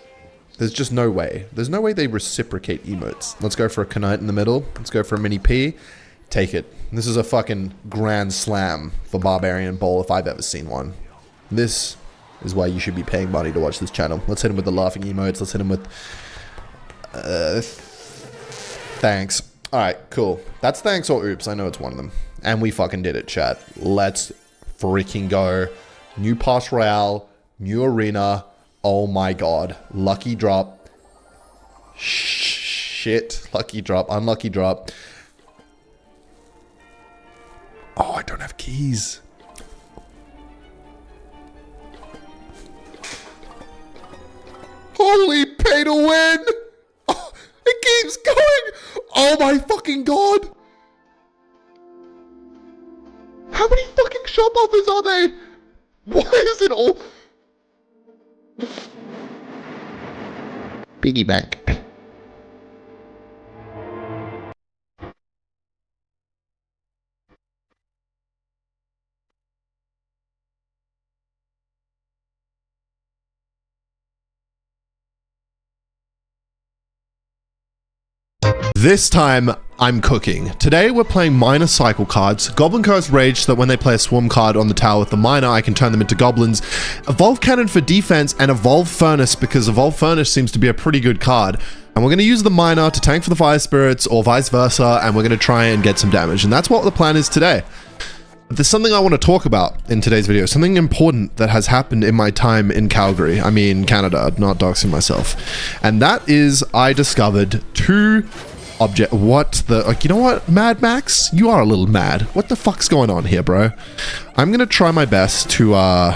There's just no way. There's no way they reciprocate emotes. Let's go for a Knight in the middle. Let's go for a mini P. Take it. This is a fucking grand slam for Barbarian Bowl if I've ever seen one. This is why you should be paying money to watch this channel. Let's hit him with the laughing emotes. Let's hit him with... thanks. Alright, cool. That's thanks or oops. I know it's one of them. And we fucking did it, chat. Let's freaking go. New Pass Royale. New arena. Oh my god. Lucky drop. Shit. Lucky drop. Unlucky drop. Oh, I don't have keys. Holy pay to win! Oh, it keeps going! Oh my fucking god! How many fucking shop offers are they? Why is it all... Piggy bank. This time, I'm cooking. Today, we're playing Miner Cycle cards. Goblin Curse Rage, so that when they play a Swarm card on the tower with the Miner, I can turn them into Goblins. Evolve Cannon for defense, and Evolve Furnace, because Evolve Furnace seems to be a pretty good card. And we're going to use the Miner to tank for the Fire Spirits, or vice versa, and we're going to try and get some damage. And that's what the plan is today. There's something I want to talk about in today's video, something important that has happened in my time in Calgary. I mean, Canada, not doxing myself. And that is, I discovered two... What the, like, you know what, Mad Max? You are a little mad. What the fuck's going on here, bro? I'm gonna try my best to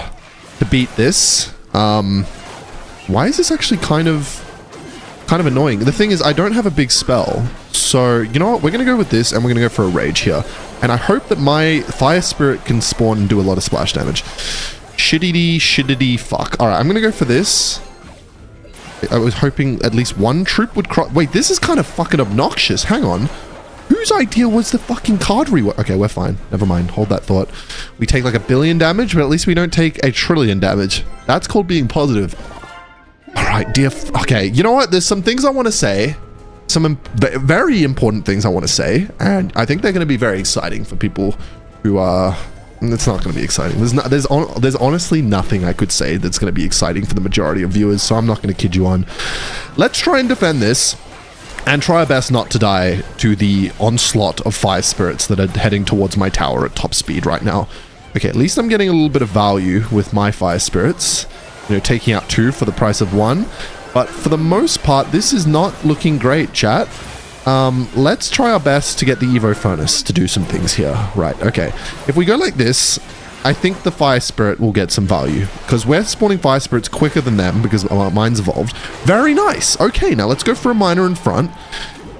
beat this. Why is this actually kind of annoying? The thing is, I don't have a big spell. So, you know what? We're gonna go with this, and we're gonna go for a Rage here. And I hope that my Fire Spirit can spawn and do a lot of splash damage. Shittity fuck. Alright, I'm gonna go for this. I was hoping at least one troop would cross. Wait, this is kind of fucking obnoxious. Hang on. Whose idea was the fucking card rework? Okay, we're fine. Never mind. Hold that thought. We take like 1 billion damage, but at least we don't take 1 trillion damage. That's called being positive. All right, dear. Okay, you know what? There's some things I want to say. Some very important things I want to say. And I think they're going to be very exciting for people who are... It's not going to be exciting. There's honestly nothing I could say that's going to be exciting for the majority of viewers, so I'm not going to kid you on. Let's try and defend this, and try our best not to die to the onslaught of Fire Spirits that are heading towards my tower at top speed right now. Okay, at least I'm getting a little bit of value with my Fire Spirits. You know, taking out 2 for the price of 1. But for the most part, this is not looking great, chat. Let's try our best to get the Evo Furnace to do some things here. Right, okay. If we go like this, I think the Fire Spirit will get some value. Because we're spawning Fire Spirits quicker than them because mine's evolved. Very nice. Okay, now let's go for a Miner in front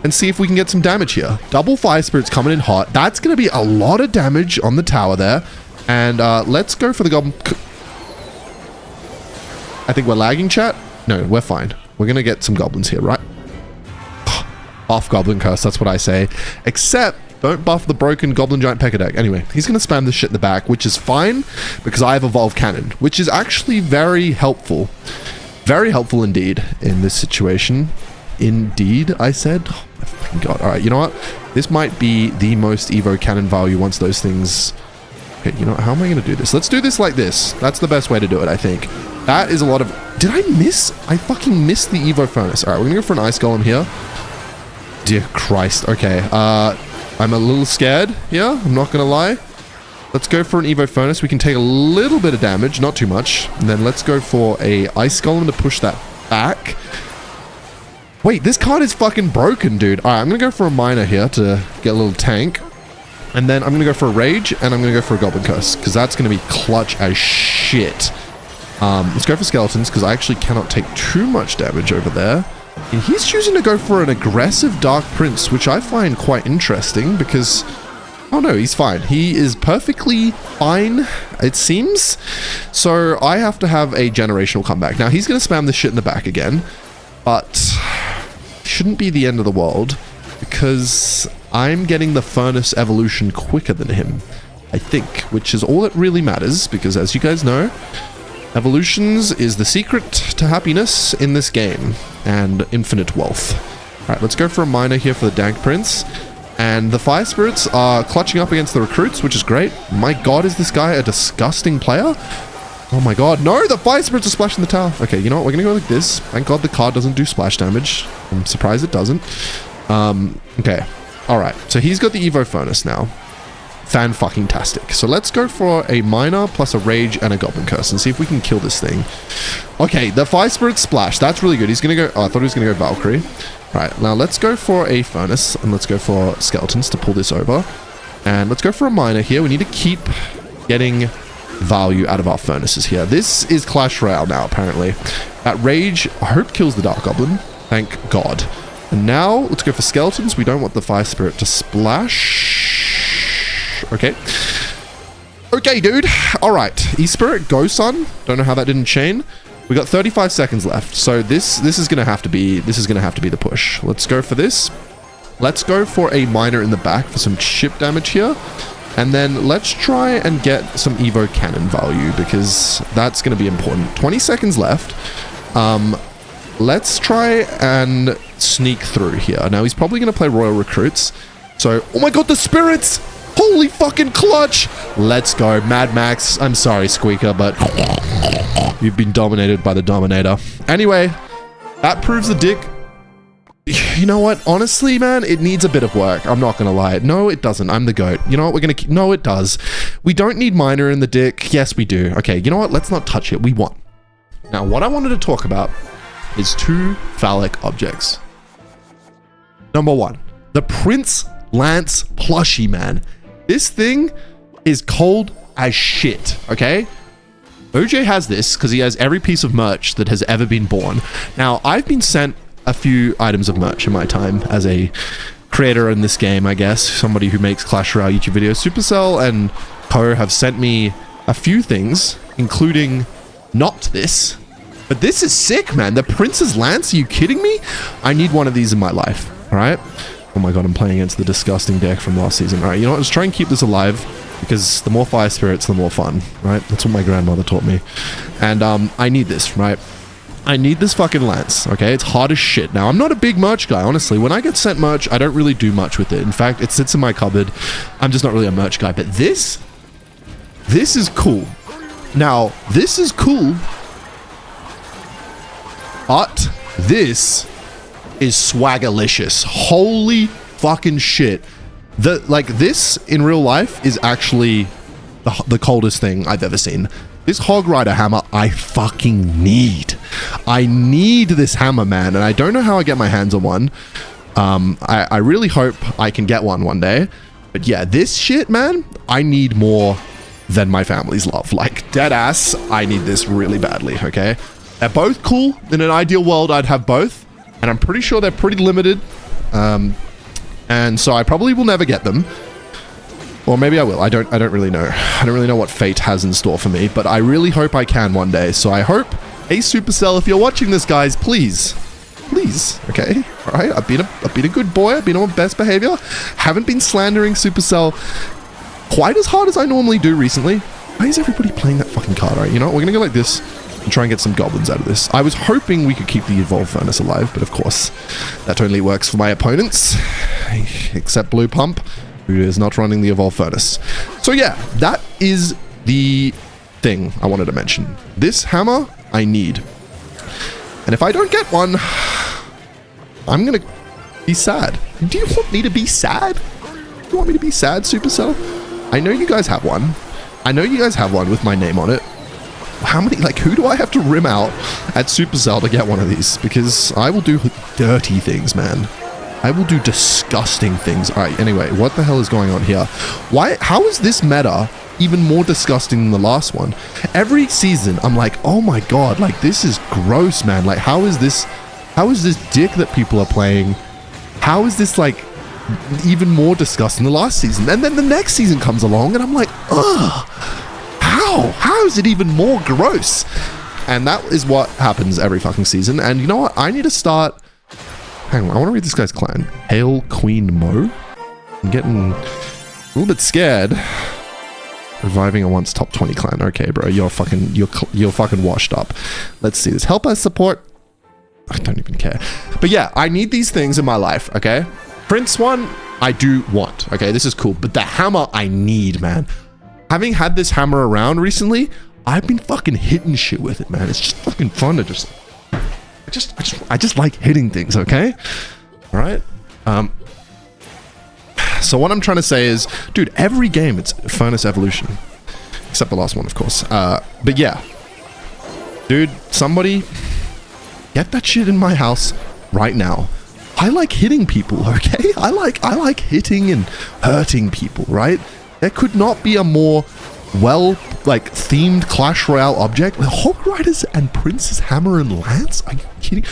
and see if we can get some damage here. Double Fire Spirits coming in hot. That's going to be a lot of damage on the tower there. And let's go for the Goblin... I think we're lagging, chat? No, we're fine. We're going to get some Goblins here, right? Off Goblin Curse, that's what I say. Except, don't buff the broken Goblin Giant Pecker deck. Anyway, he's going to spam this shit in the back, which is fine, because I have Evolve Cannon, which is actually very helpful. Very helpful indeed in this situation. Indeed, I said. Oh my fucking god. Alright, you know what? This might be the most Evo Cannon value once those things... Okay, you know what? How am I going to do this? Let's do this like this. That's the best way to do it, I think. That is a lot of... Did I miss? I fucking missed the Evo Furnace. Alright, we're going to go for an Ice Golem here. Dear Christ. Okay. I'm a little scared here. I'm not going to lie. Let's go for an Evo Furnace. We can take a little bit of damage. Not too much. And then let's go for a Ice Golem to push that back. Wait, this card is fucking broken, dude. All right, I'm going to go for a miner here to get a little tank. And then I'm going to go for a rage, and I'm going to go for a goblin curse, because that's going to be clutch as shit. Let's go for skeletons, because I actually cannot take too much damage over there. And he's choosing to go for an aggressive Dark Prince, which I find quite interesting, because... Oh no, he's fine. He is perfectly fine, it seems. So I have to have a generational comeback. Now, he's going to spam this shit in the back again, but shouldn't be the end of the world, because I'm getting the furnace evolution quicker than him, I think, which is all that really matters, because as you guys know, evolutions is the secret to happiness in this game, and infinite wealth. Alright, let's go for a miner here for the Dank Prince. And the Fire Spirits are clutching up against the recruits, which is great. My god, is this guy a disgusting player? Oh my god, no! The Fire Spirits are splashing the tower. Okay, you know what? We're gonna go like this. Thank god the card doesn't do splash damage. I'm surprised it doesn't. Okay. Alright, so he's got the Evo Furnace now. Fan-fucking-tastic. So let's go for a Miner plus a Rage and a Goblin Curse and see if we can kill this thing. Okay, the Fire Spirit Splash. That's really good. He's gonna go... Oh, I thought he was gonna go Valkyrie. Right, now let's go for a Furnace, and let's go for Skeletons to pull this over. And let's go for a Miner here. We need to keep getting value out of our Furnaces here. This is Clash Royale now, apparently. That Rage, I hope, kills the Dark Goblin. Thank God. And now, let's go for Skeletons. We don't want the Fire Spirit to splash. Okay. Okay, dude. Alright. E-Spirit, go, son. Don't know how that didn't chain. We got 35 seconds left, so this is gonna have to be the push. Let's go for this. Let's go for a miner in the back for some chip damage here, and then let's try and get some Evo cannon value, because that's gonna be important. 20 seconds left. Let's try and sneak through here. Now he's probably gonna play Royal Recruits, so oh my god, the spirits! Holy fucking clutch! Let's go, Mad Max. I'm sorry, Squeaker, but you've been dominated by the Dominator. Anyway, that proves the dick. You know what? Honestly, man, it needs a bit of work. I'm not gonna lie. No, it doesn't. I'm the GOAT. You know what? We're gonna... No, it does. We don't need Miner in the dick. Yes, we do. Okay, you know what? Let's not touch it. We won. Now, what I wanted to talk about is two phallic objects. Number one, the Prince Lance plushie, man. This thing is cold as shit, okay? OJ has this because he has every piece of merch that has ever been born. Now, I've been sent a few items of merch in my time as a creator in this game, I guess. Somebody who makes Clash Royale YouTube videos. Supercell and Co have sent me a few things, including not this. But this is sick, man. The Prince's Lance, are you kidding me? I need one of these in my life, all right? Oh my god, I'm playing against the disgusting deck from last season. All right, you know what? Let's try and keep this alive, because the more Fire Spirits, the more fun, right? That's what my grandmother taught me. And I need this, right? I need this fucking Lance, okay? It's hard as shit. Now, I'm not a big merch guy, honestly. When I get sent merch, I don't really do much with it. In fact, it sits in my cupboard. I'm just not really a merch guy. But this is cool. Now, this is cool, but this is swaggerlicious. Holy fucking shit. This in real life is actually the coldest thing I've ever seen. This Hog Rider hammer I fucking need. I need this hammer, man, and I don't know how I get my hands on one. I really hope I can get one day. But yeah, this shit, man, I need more than my family's love. Like, dead ass, I need this really badly, okay? They're both cool. In an ideal world, I'd have both. And I'm pretty sure they're pretty limited. And so I probably will never get them. Or maybe I will. I don't really know. I don't really know what fate has in store for me, but I really hope I can one day. So I hope, hey Supercell, if you're watching this, guys, please, okay? All right, I've been a good boy. I've been on best behavior. Haven't been slandering Supercell quite as hard as I normally do recently. Why is everybody playing that fucking card? All right, you know what? We're gonna go like this and try and get some goblins out of this. I was hoping we could keep the Evolved Furnace alive, but of course, that only works for my opponents, except Blue Pump, who is not running the Evolved Furnace. So yeah, that is the thing I wanted to mention. This hammer, I need. And if I don't get one, I'm gonna be sad. Do you want me to be sad? Do you want me to be sad, Supercell? I know you guys have one. I know you guys have one with my name on it. how many, like, who do I have to rim out at Supercell to get one of these? Because I will do dirty things, man. I will do disgusting things. All right, anyway, what the hell is going on here? How is this meta even more disgusting than the last one? Every season, I'm like, oh my god, like, this is gross, man. Like, how is this dick that people are playing? How is this, like, even more disgusting than the last season? And then the next season comes along, and I'm like, ugh, how is it even more gross? And that is what happens every fucking season. And you know what? I need to start... Hang on, I want to read this guy's clan. Hail Queen Mo. I'm getting a little bit scared. Reviving a once top 20 clan. Okay, bro, you're fucking washed up. Let's see this. Help us support. I don't even care. But yeah, I need these things in my life. Okay, Prince one, I do want. Okay, this is cool. But the hammer, I need, man. Having had this hammer around recently, I've been fucking hitting shit with it, man. It's just fucking fun to I just like hitting things, okay? All right. So what I'm trying to say is, dude, every game it's Furnace Evolution, except the last one, of course. But yeah, dude, somebody get that shit in my house right now. I like hitting people, okay? I like hitting and hurting people, right? There could not be a more themed Clash Royale object. Hog Riders and Prince's Hammer and Lance? Are you kidding?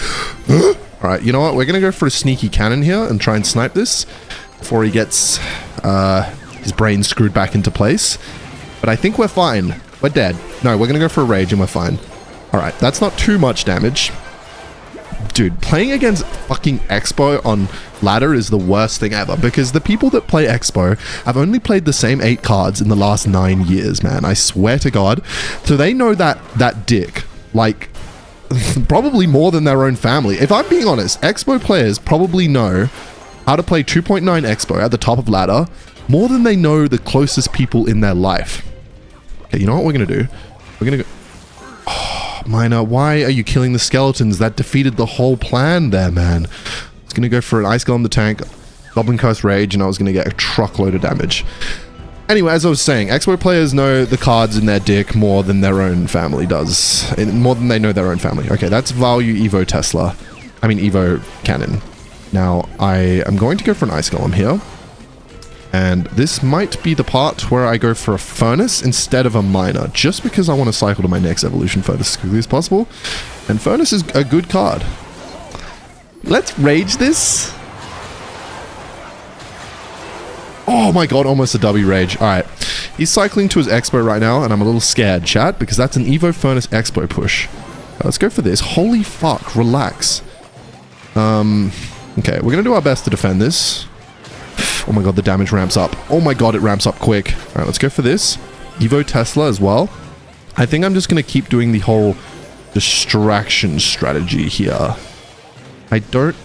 Alright, you know what? We're gonna go for a sneaky cannon here and try and snipe this before he gets his brain screwed back into place. But I think we're fine. We're dead. No, we're gonna go for a rage and we're fine. Alright, that's not too much damage. Dude, playing against fucking Expo on ladder is the worst thing ever, because the people that play Expo have only played the same 8 cards in the last 9 years, man. I swear to God. So they know that dick, like, probably more than their own family. If I'm being honest, Expo players probably know how to play 2.9 Expo at the top of ladder more than they know the closest people in their life. Okay, you know what we're gonna do? We're gonna go... Miner, why are you killing the skeletons? That defeated the whole plan there, man. I was going to go for an Ice Golem the tank, Goblin Curse Rage, and I was going to get a truckload of damage. Anyway, as I was saying, Expo players know the cards in their dick more than their own family does. More than they know their own family. Okay, that's Value Evo Tesla. I mean Evo Cannon. Now, I am going to go for an Ice Golem here. And this might be the part where I go for a Furnace instead of a Miner, just because I want to cycle to my next evolution Furnace as quickly as possible. And Furnace is a good card. Let's rage this. Oh my god, almost a W rage. Alright, he's cycling to his Expo right now, and I'm a little scared, chat, because that's an Evo Furnace Expo push. Let's go for this. Holy fuck, relax. Okay, we're going to do our best to defend this. Oh my god, the damage ramps up. Oh my god, it ramps up quick. Alright, let's go for this. Evo Tesla as well. I think I'm just going to keep doing the whole distraction strategy here. I don't...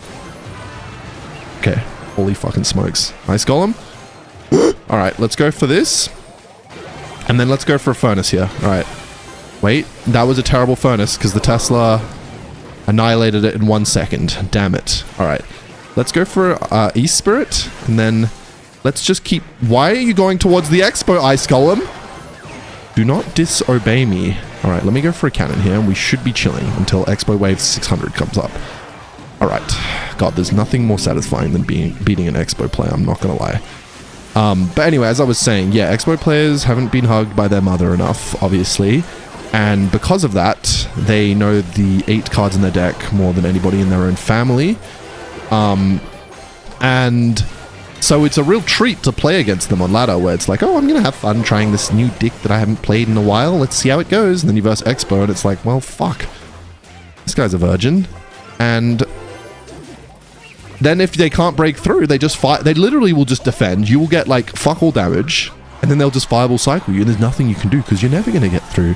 Okay, holy fucking smokes. Ice Golem. Alright, let's go for this. And then let's go for a Furnace here. Alright. Wait, that was a terrible Furnace because the Tesla annihilated it in 1 second. Damn it. Alright. Let's go for East Spirit, and then let's just keep... Why are you going towards the Expo, Ice Golem? Do not disobey me. Alright, let me go for a cannon here, and we should be chilling until Expo Wave 600 comes up. Alright. God, there's nothing more satisfying than beating an Expo player, I'm not gonna lie. But anyway, as I was saying, yeah, Expo players haven't been hugged by their mother enough, obviously. And because of that, they know the 8 cards in their deck more than anybody in their own family. And so it's a real treat to play against them on ladder, where it's like, oh, I'm gonna have fun trying this new dick that I haven't played in a while. Let's see how it goes. And then you verse Expo, and it's like, well, fuck. This guy's a virgin. And then if they can't break through, they just fight. They literally will just defend. You will get like fuck all damage, and then they'll just fireball cycle you, and there's nothing you can do because you're never gonna get through.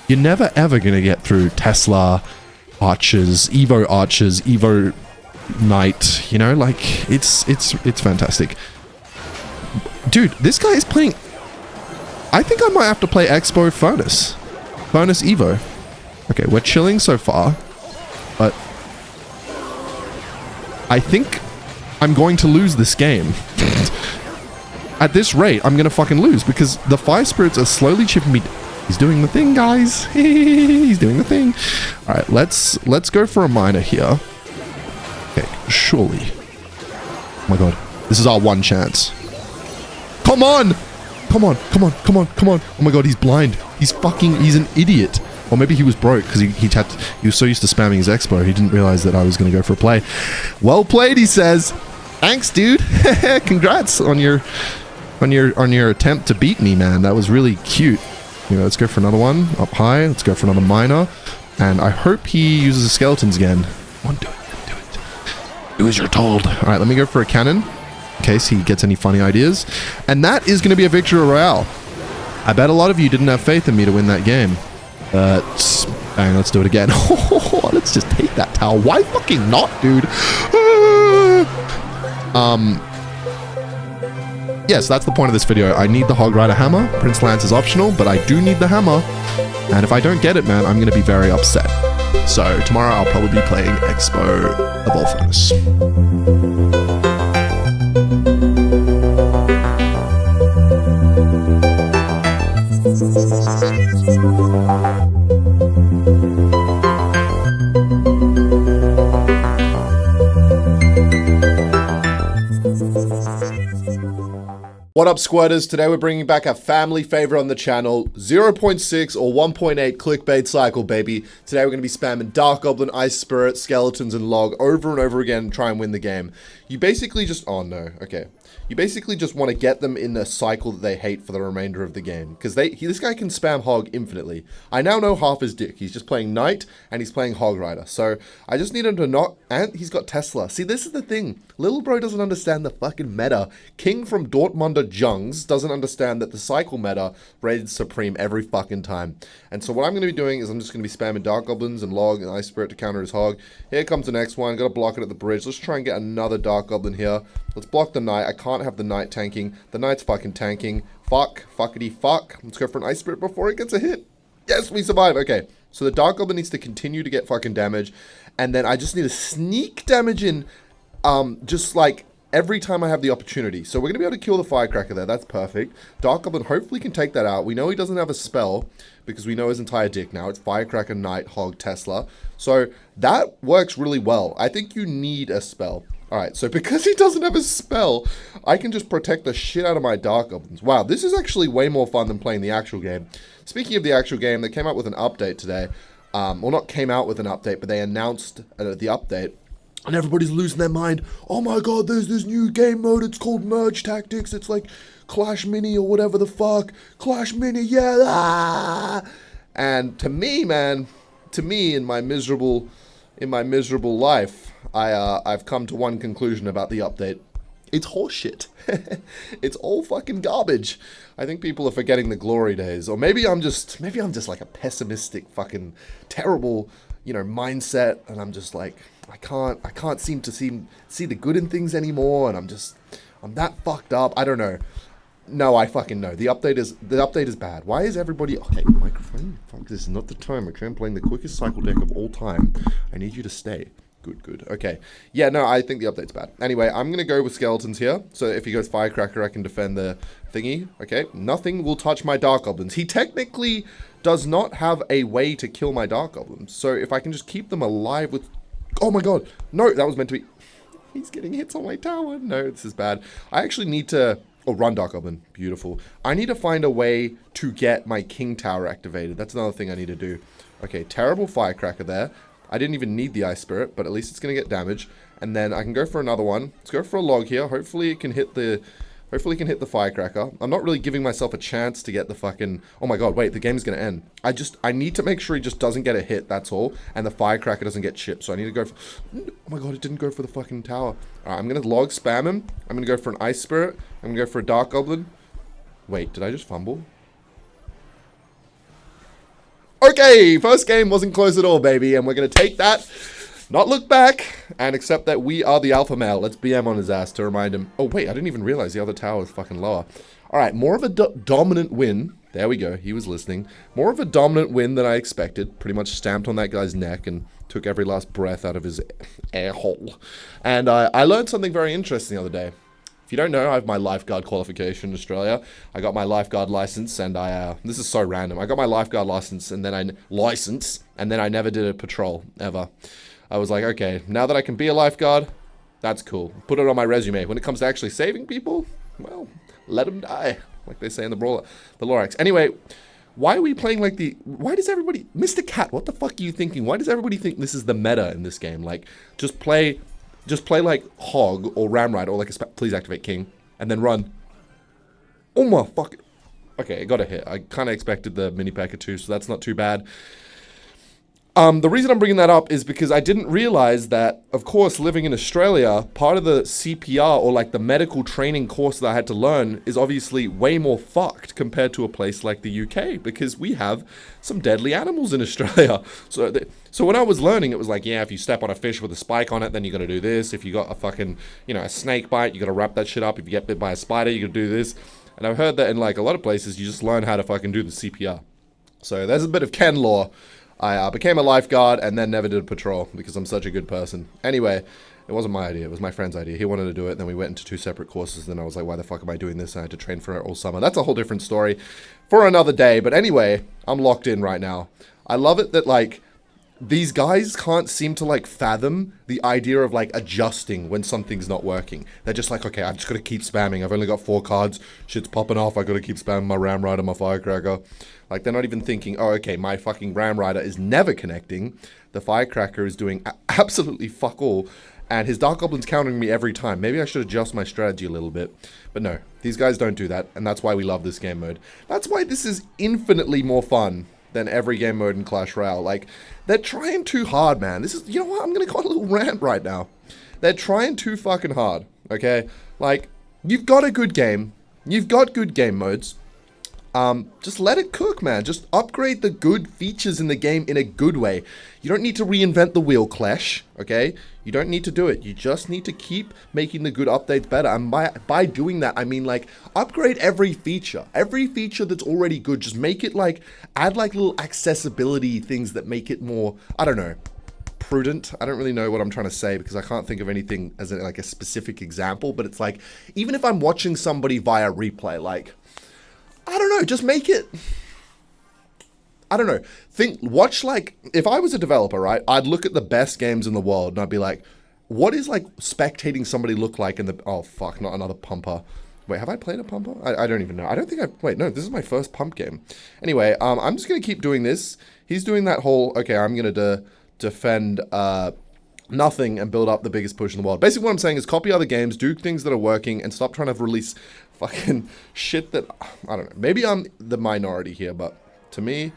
You're never ever gonna get through Tesla archers, Evo Knight, you know, like it's fantastic. Dude, this guy is playing... I think I might have to play Expo Furnace Evo. Okay, we're chilling so far, but I think I'm going to lose this game. At this rate, I'm gonna fucking lose, because the Fire Spirits are slowly chipping me... He's doing the thing, guys. He's doing the thing. All right, let's go for a miner here. Okay, surely. Oh my god, this is our one chance. Come on! Come on, come on, come on, come on. Oh my god, he's blind. He's an idiot. Or maybe he was broke because he was so used to spamming his expo, he didn't realize that I was going to go for a play. Well played, he says. Thanks, dude. Congrats on your attempt to beat me, man. That was really cute. You know, let's go for another one up high. Let's go for another miner. And I hope he uses the skeletons again. Come on, do it. Do as you're told. All right, let me go for a cannon in case he gets any funny ideas. And that is going to be a victory royale. I bet a lot of you didn't have faith in me to win that game. Bang, let's do it again. Let's just take that tower. Why fucking not, dude? Yes, that's the point of this video. I need the Hog Rider hammer. Prince Lance is optional, but I do need the hammer. And if I don't get it, man, I'm going to be very upset. So tomorrow I'll probably be playing Expo Evolve Furnace. What up, squatters? Today we're bringing back a family favorite on the channel, 0.6 or 1.8 clickbait cycle, baby. Today we're going to be spamming Dark Goblin, Ice Spirit, Skeletons, and Log over and over again and try and win the game. You basically just... oh no, okay. You basically just want to get them in a cycle that they hate for the remainder of the game. Because this guy can spam Hog infinitely. I now know half his dick. He's just playing Knight and he's playing Hog Rider. So I just need him to not... and he's got Tesla. See, this is the thing. Little bro doesn't understand the fucking meta. King from Dortmunder Jungs doesn't understand that the cycle meta rated supreme every fucking time. And so what I'm going to be doing is I'm just going to be spamming Dark Goblins and Log and Ice Spirit to counter his Hog. Here comes the next one. Got to block it at the bridge. Let's try and get another Dark Goblin here. Let's block the Knight. I can't have the Knight tanking. The Knight's fucking tanking. Fuck. Fuckity fuck. Let's go for an Ice Spirit before it gets a hit. Yes, we survive. Okay. So the Dark Goblin needs to continue to get fucking damage. And then I just need to sneak damage in just like every time I have the opportunity. So we're going to be able to kill the Firecracker there. That's perfect. Dark Goblin hopefully can take that out. We know he doesn't have a spell because we know his entire dick now. It's Firecracker, Knight, Hog, Tesla. So that works really well. I think you need a spell. Alright, so because he doesn't have a spell, I can just protect the shit out of my Dark Goblins. Wow, this is actually way more fun than playing the actual game. Speaking of the actual game, they came out with an update today. Well, not came out with an update, but they announced the update. And everybody's losing their mind. Oh my god, there's this new game mode. It's called Merge Tactics. It's like Clash Mini or whatever the fuck. Clash Mini, yeah. Ah! And to me, man, in my miserable life, I've come to one conclusion about the update. It's horseshit. It's all fucking garbage. I think people are forgetting the glory days, or maybe I'm just like a pessimistic, fucking terrible, mindset, and I'm just like I can't seem to see the good in things anymore, and I'm that fucked up. I don't know. No, I fucking know. The update is bad. Why is everybody... okay, microphone. Fuck, this is not the time. Okay, I'm playing the quickest cycle deck of all time. I need you to stay. Good. Okay. Yeah, no, I think the update's bad. Anyway, I'm going to go with Skeletons here. So if he goes Firecracker, I can defend the thingy. Okay. Nothing will touch my Dark Goblins. He technically does not have a way to kill my Dark Goblins. So if I can just keep them alive with... oh my god. No, that was meant to be... he's getting hits on my tower. No, this is bad. I actually need to... oh, run Dark Goblin. Beautiful. I need to find a way to get my King Tower activated. That's another thing I need to do. Okay, terrible Firecracker there. I didn't even need the Ice Spirit, but at least it's going to get damage. And then I can go for another one. Let's go for a Log here. Hopefully it can hit the... hopefully it can hit the Firecracker. I'm not really giving myself a chance to get the fucking... oh my god, wait, the game's going to end. I need to make sure he just doesn't get a hit, that's all. And the Firecracker doesn't get chipped. So I need to go for... oh my god, it didn't go for the fucking tower. Alright, I'm going to Log spam him. I'm going to go for an Ice Spirit. I'm going to go for a Dark Goblin. Wait, did I just fumble? Okay, first game wasn't close at all, baby. And we're going to take that, not look back, and accept that we are the alpha male. Let's BM on his ass to remind him. Oh, wait, I didn't even realize the other tower was fucking lower. Alright, more of a dominant win. There we go, he was listening. More of a dominant win than I expected. Pretty much stamped on that guy's neck and took every last breath out of his air hole. And I learned something very interesting the other day. If you don't know, I have my lifeguard qualification in Australia. I got my lifeguard license, and this is so random. I got my lifeguard license, and then I never did a patrol ever. I was like, okay, now that I can be a lifeguard, that's cool. Put it on my resume. When it comes to actually saving people, well, let them die, like they say in the Lorax. Anyway, why are we playing like why does everybody, Mr. Cat, what the fuck are you thinking? Why does everybody think this is the meta in this game? Like, just play like Hog or Ramride or like please activate King and then run. Oh my fuck. Okay, it got a hit. I kind of expected the mini P.E.K.K.A. too, so that's not too bad. The reason I'm bringing that up is because I didn't realize that, of course, living in Australia, part of the CPR or like the medical training course that I had to learn is obviously way more fucked compared to a place like the UK, because we have some deadly animals in Australia. So when I was learning, it was like, yeah, if you step on a fish with a spike on it, then you got to do this. If you got a fucking, a snake bite, you got to wrap that shit up. If you get bit by a spider, you got to do this. And I've heard that in like a lot of places, you just learn how to fucking do the CPR. So there's a bit of Ken lore. I became a lifeguard and then never did a patrol because I'm such a good person. Anyway, it wasn't my idea. It was my friend's idea. He wanted to do it. Then we went into 2 separate courses. Then I was like, why the fuck am I doing this? I had to train for it all summer. That's a whole different story for another day. But anyway, I'm locked in right now. I love it that like these guys can't seem to like fathom the idea of like adjusting when something's not working. They're just like, okay, I'm just going to keep spamming. I've only got 4 cards. Shit's popping off. I got to keep spamming my Ramride and my Firecracker. Like, they're not even thinking, oh, okay, my fucking Ramrider is never connecting. The Firecracker is doing absolutely fuck all. And his Dark Goblin's countering me every time. Maybe I should adjust my strategy a little bit. But no, these guys don't do that. And that's why we love this game mode. That's why this is infinitely more fun than every game mode in Clash Royale. Like, they're trying too hard, man. This is, you know what? I'm going to go on a little rant right now. They're trying too fucking hard, okay? Like, you've got a good game. You've got good game modes. Just let it cook, man. Just upgrade the good features in the game in a good way. You don't need to reinvent the wheel, Clash, okay? You don't need to do it. You just need to keep making the good updates better. And by doing that, I mean, like, upgrade every feature. Every feature that's already good, just make it, like, add, like, little accessibility things that make it more, I don't know, prudent. I don't really know what I'm trying to say because I can't think of anything as, like, a specific example. But it's like, even if I'm watching somebody via replay, like, I don't know, just make it, I don't know, watch like, if I was a developer, right, I'd look at the best games in the world and I'd be like, what is like spectating somebody look like in the, oh fuck, not another pumper. Wait, have I played a pumper? I don't even know. I don't think wait, no, this is my first pump game. Anyway, I'm just going to keep doing this. He's doing that whole, okay, I'm going to defend, nothing and build up the biggest push in the world. Basically what I'm saying is copy other games, do things that are working, and stop trying to release fucking shit that, I don't know, maybe I'm the minority here, but to me,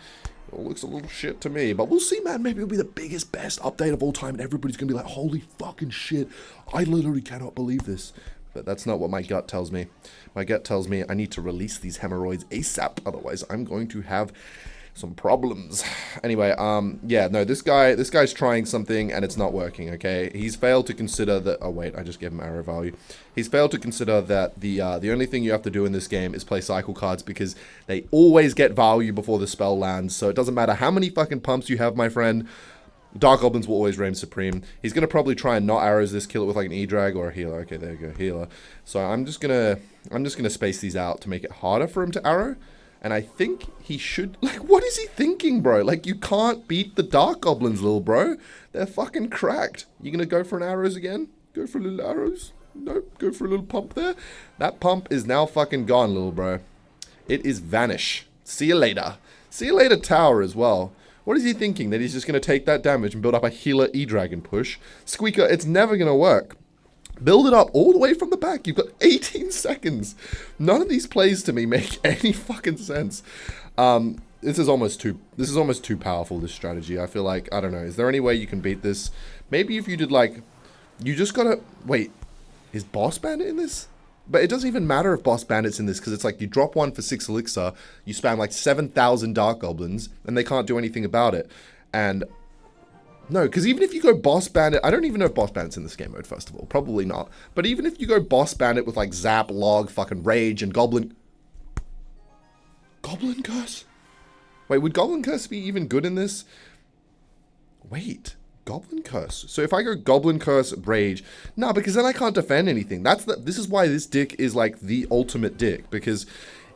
it looks a little shit to me. But we'll see, man. Maybe it'll be the biggest, best update of all time, and everybody's gonna be like, holy fucking shit, I literally cannot believe this. But that's not what my gut tells me. My gut tells me I need to release these hemorrhoids ASAP, otherwise I'm going to have some problems. Anyway, yeah, no, this guy's trying something and it's not working, okay? He's failed to consider that, oh wait, I just gave him arrow value. He's failed to consider that the only thing you have to do in this game is play cycle cards because they always get value before the spell lands, so it doesn't matter how many fucking pumps you have, my friend, Dark Goblins will always reign supreme. He's going to probably try and not arrows this, kill it with like an E-Drag or a healer. Okay, there you go, healer. So I'm just gonna space these out to make it harder for him to arrow. And I think he should, like, what is he thinking, bro? Like, you can't beat the Dark Goblins, little bro. They're fucking cracked. You gonna go for an arrows again? Go for little arrows? Nope, go for a little pump there. That pump is now fucking gone, little bro. It is vanish. See you later. See you later, tower as well. What is he thinking? That he's just gonna take that damage and build up a healer E-Dragon push? Squeaker, it's never gonna work. Build it up all the way from the back. You've got 18 seconds. None of these plays to me make any fucking sense. This is almost too powerful, this strategy. I feel like, I don't know. Is there any way you can beat this? Maybe if you did like, you just gotta, wait, is Boss Bandit in this? But it doesn't even matter if Boss Bandit's in this because it's like you drop one for 6 elixir, you spam like 7,000 Dark Goblins, and they can't do anything about it. And no, because even if you go Boss Bandit, I don't even know if Boss Bandit's in this game mode, first of all. Probably not. But even if you go Boss Bandit with, like, Zap, Log, fucking Rage, and Goblin... Goblin Curse? Wait, would Goblin Curse be even good in this? Wait. Goblin Curse. So if I go Goblin Curse, Rage, nah, because then I can't defend anything. This is why this dick is like the ultimate dick, because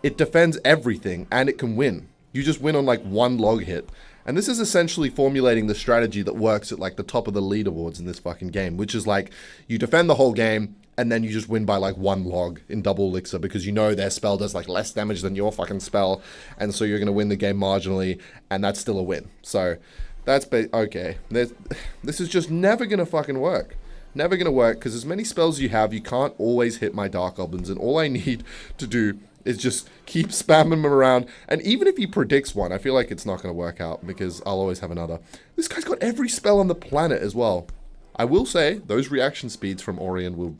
it defends everything and it can win. You just win on like one log hit. And this is essentially formulating the strategy that works at like the top of the leaderboards in this fucking game, which is like you defend the whole game and then you just win by like one log in double elixir because you know their spell does like less damage than your fucking spell, and so you're going to win the game marginally, and that's still a win. So that's okay. This is just never going to fucking work. Never going to work, because as many spells you have, you can't always hit my Dark Goblins, and all I need to do is just keep spamming them around. And even if he predicts one, I feel like it's not going to work out, because I'll always have another. This guy's got every spell on the planet as well. I will say, those reaction speeds from Orion will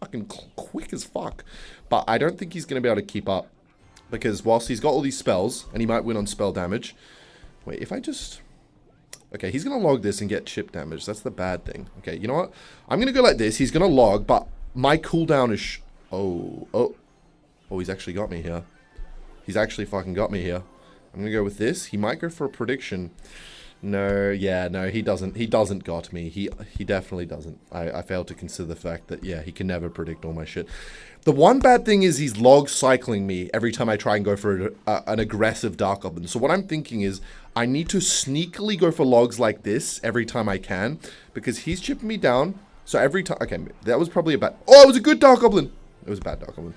fucking quick as fuck. But I don't think he's going to be able to keep up, because whilst he's got all these spells, and he might win on spell damage. Wait, if I just... Okay, he's going to log this and get chip damage. That's the bad thing. Okay, you know what? I'm going to go like this. He's going to log, but my cooldown is... Oh, he's actually got me here. He's actually fucking got me here. I'm going to go with this. He might go for a prediction. No, yeah, no, he doesn't. He doesn't got me. He definitely doesn't. I failed to consider the fact that, yeah, he can never predict all my shit. The one bad thing is he's log cycling me every time I try and go for an aggressive Dark Goblin. So what I'm thinking is I need to sneakily go for logs like this every time I can, because he's chipping me down. So every time... Okay, that was probably a bad... Oh, it was a good Dark Goblin. It was a bad Dark Goblin.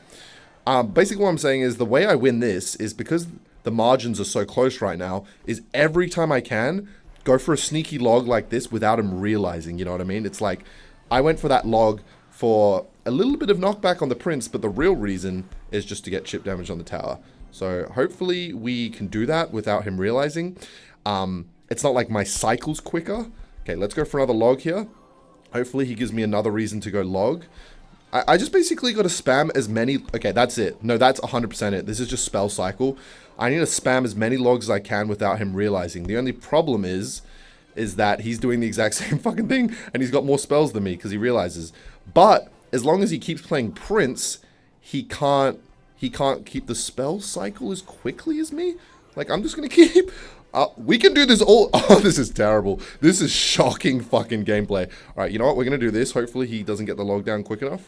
Basically what I'm saying is the way I win this is because the margins are so close right now, is every time I can go for a sneaky log like this without him realizing, you know what I mean? It's like I went for that log for a little bit of knockback on the prince, but the real reason is just to get chip damage on the tower. So hopefully we can do that without him realizing. It's not like my cycle's quicker. Okay, let's go for another log here. Hopefully he gives me another reason to go log. I just basically got to spam as many... Okay, that's it. No, that's 100% it. This is just spell cycle. I need to spam as many logs as I can without him realizing. The only problem is that he's doing the exact same fucking thing, and he's got more spells than me because he realizes. But as long as he keeps playing Prince, he can't keep the spell cycle as quickly as me. Like, I'm just going to keep... we can do this all... Oh, this is terrible. This is shocking fucking gameplay. All right, you know what? We're going to do this. Hopefully he doesn't get the log down quick enough.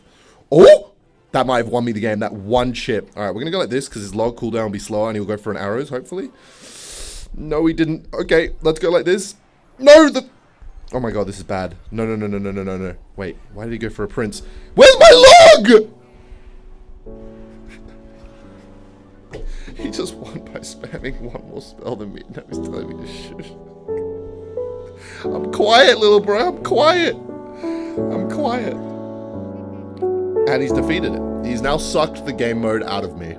Oh! That might have won me the game. That one chip. All right, we're going to go like this because his log cooldown will be slower and he'll go for an arrows, hopefully. No, he didn't. Okay, let's go like this. No, Oh my god, this is bad. No. Wait, why did he go for a prince? Where's my log? He just won by spamming one more spell than me. Now he's telling me to shush. I'm quiet, little bro. I'm quiet. I'm quiet. And he's defeated it. He's now sucked the game mode out of me.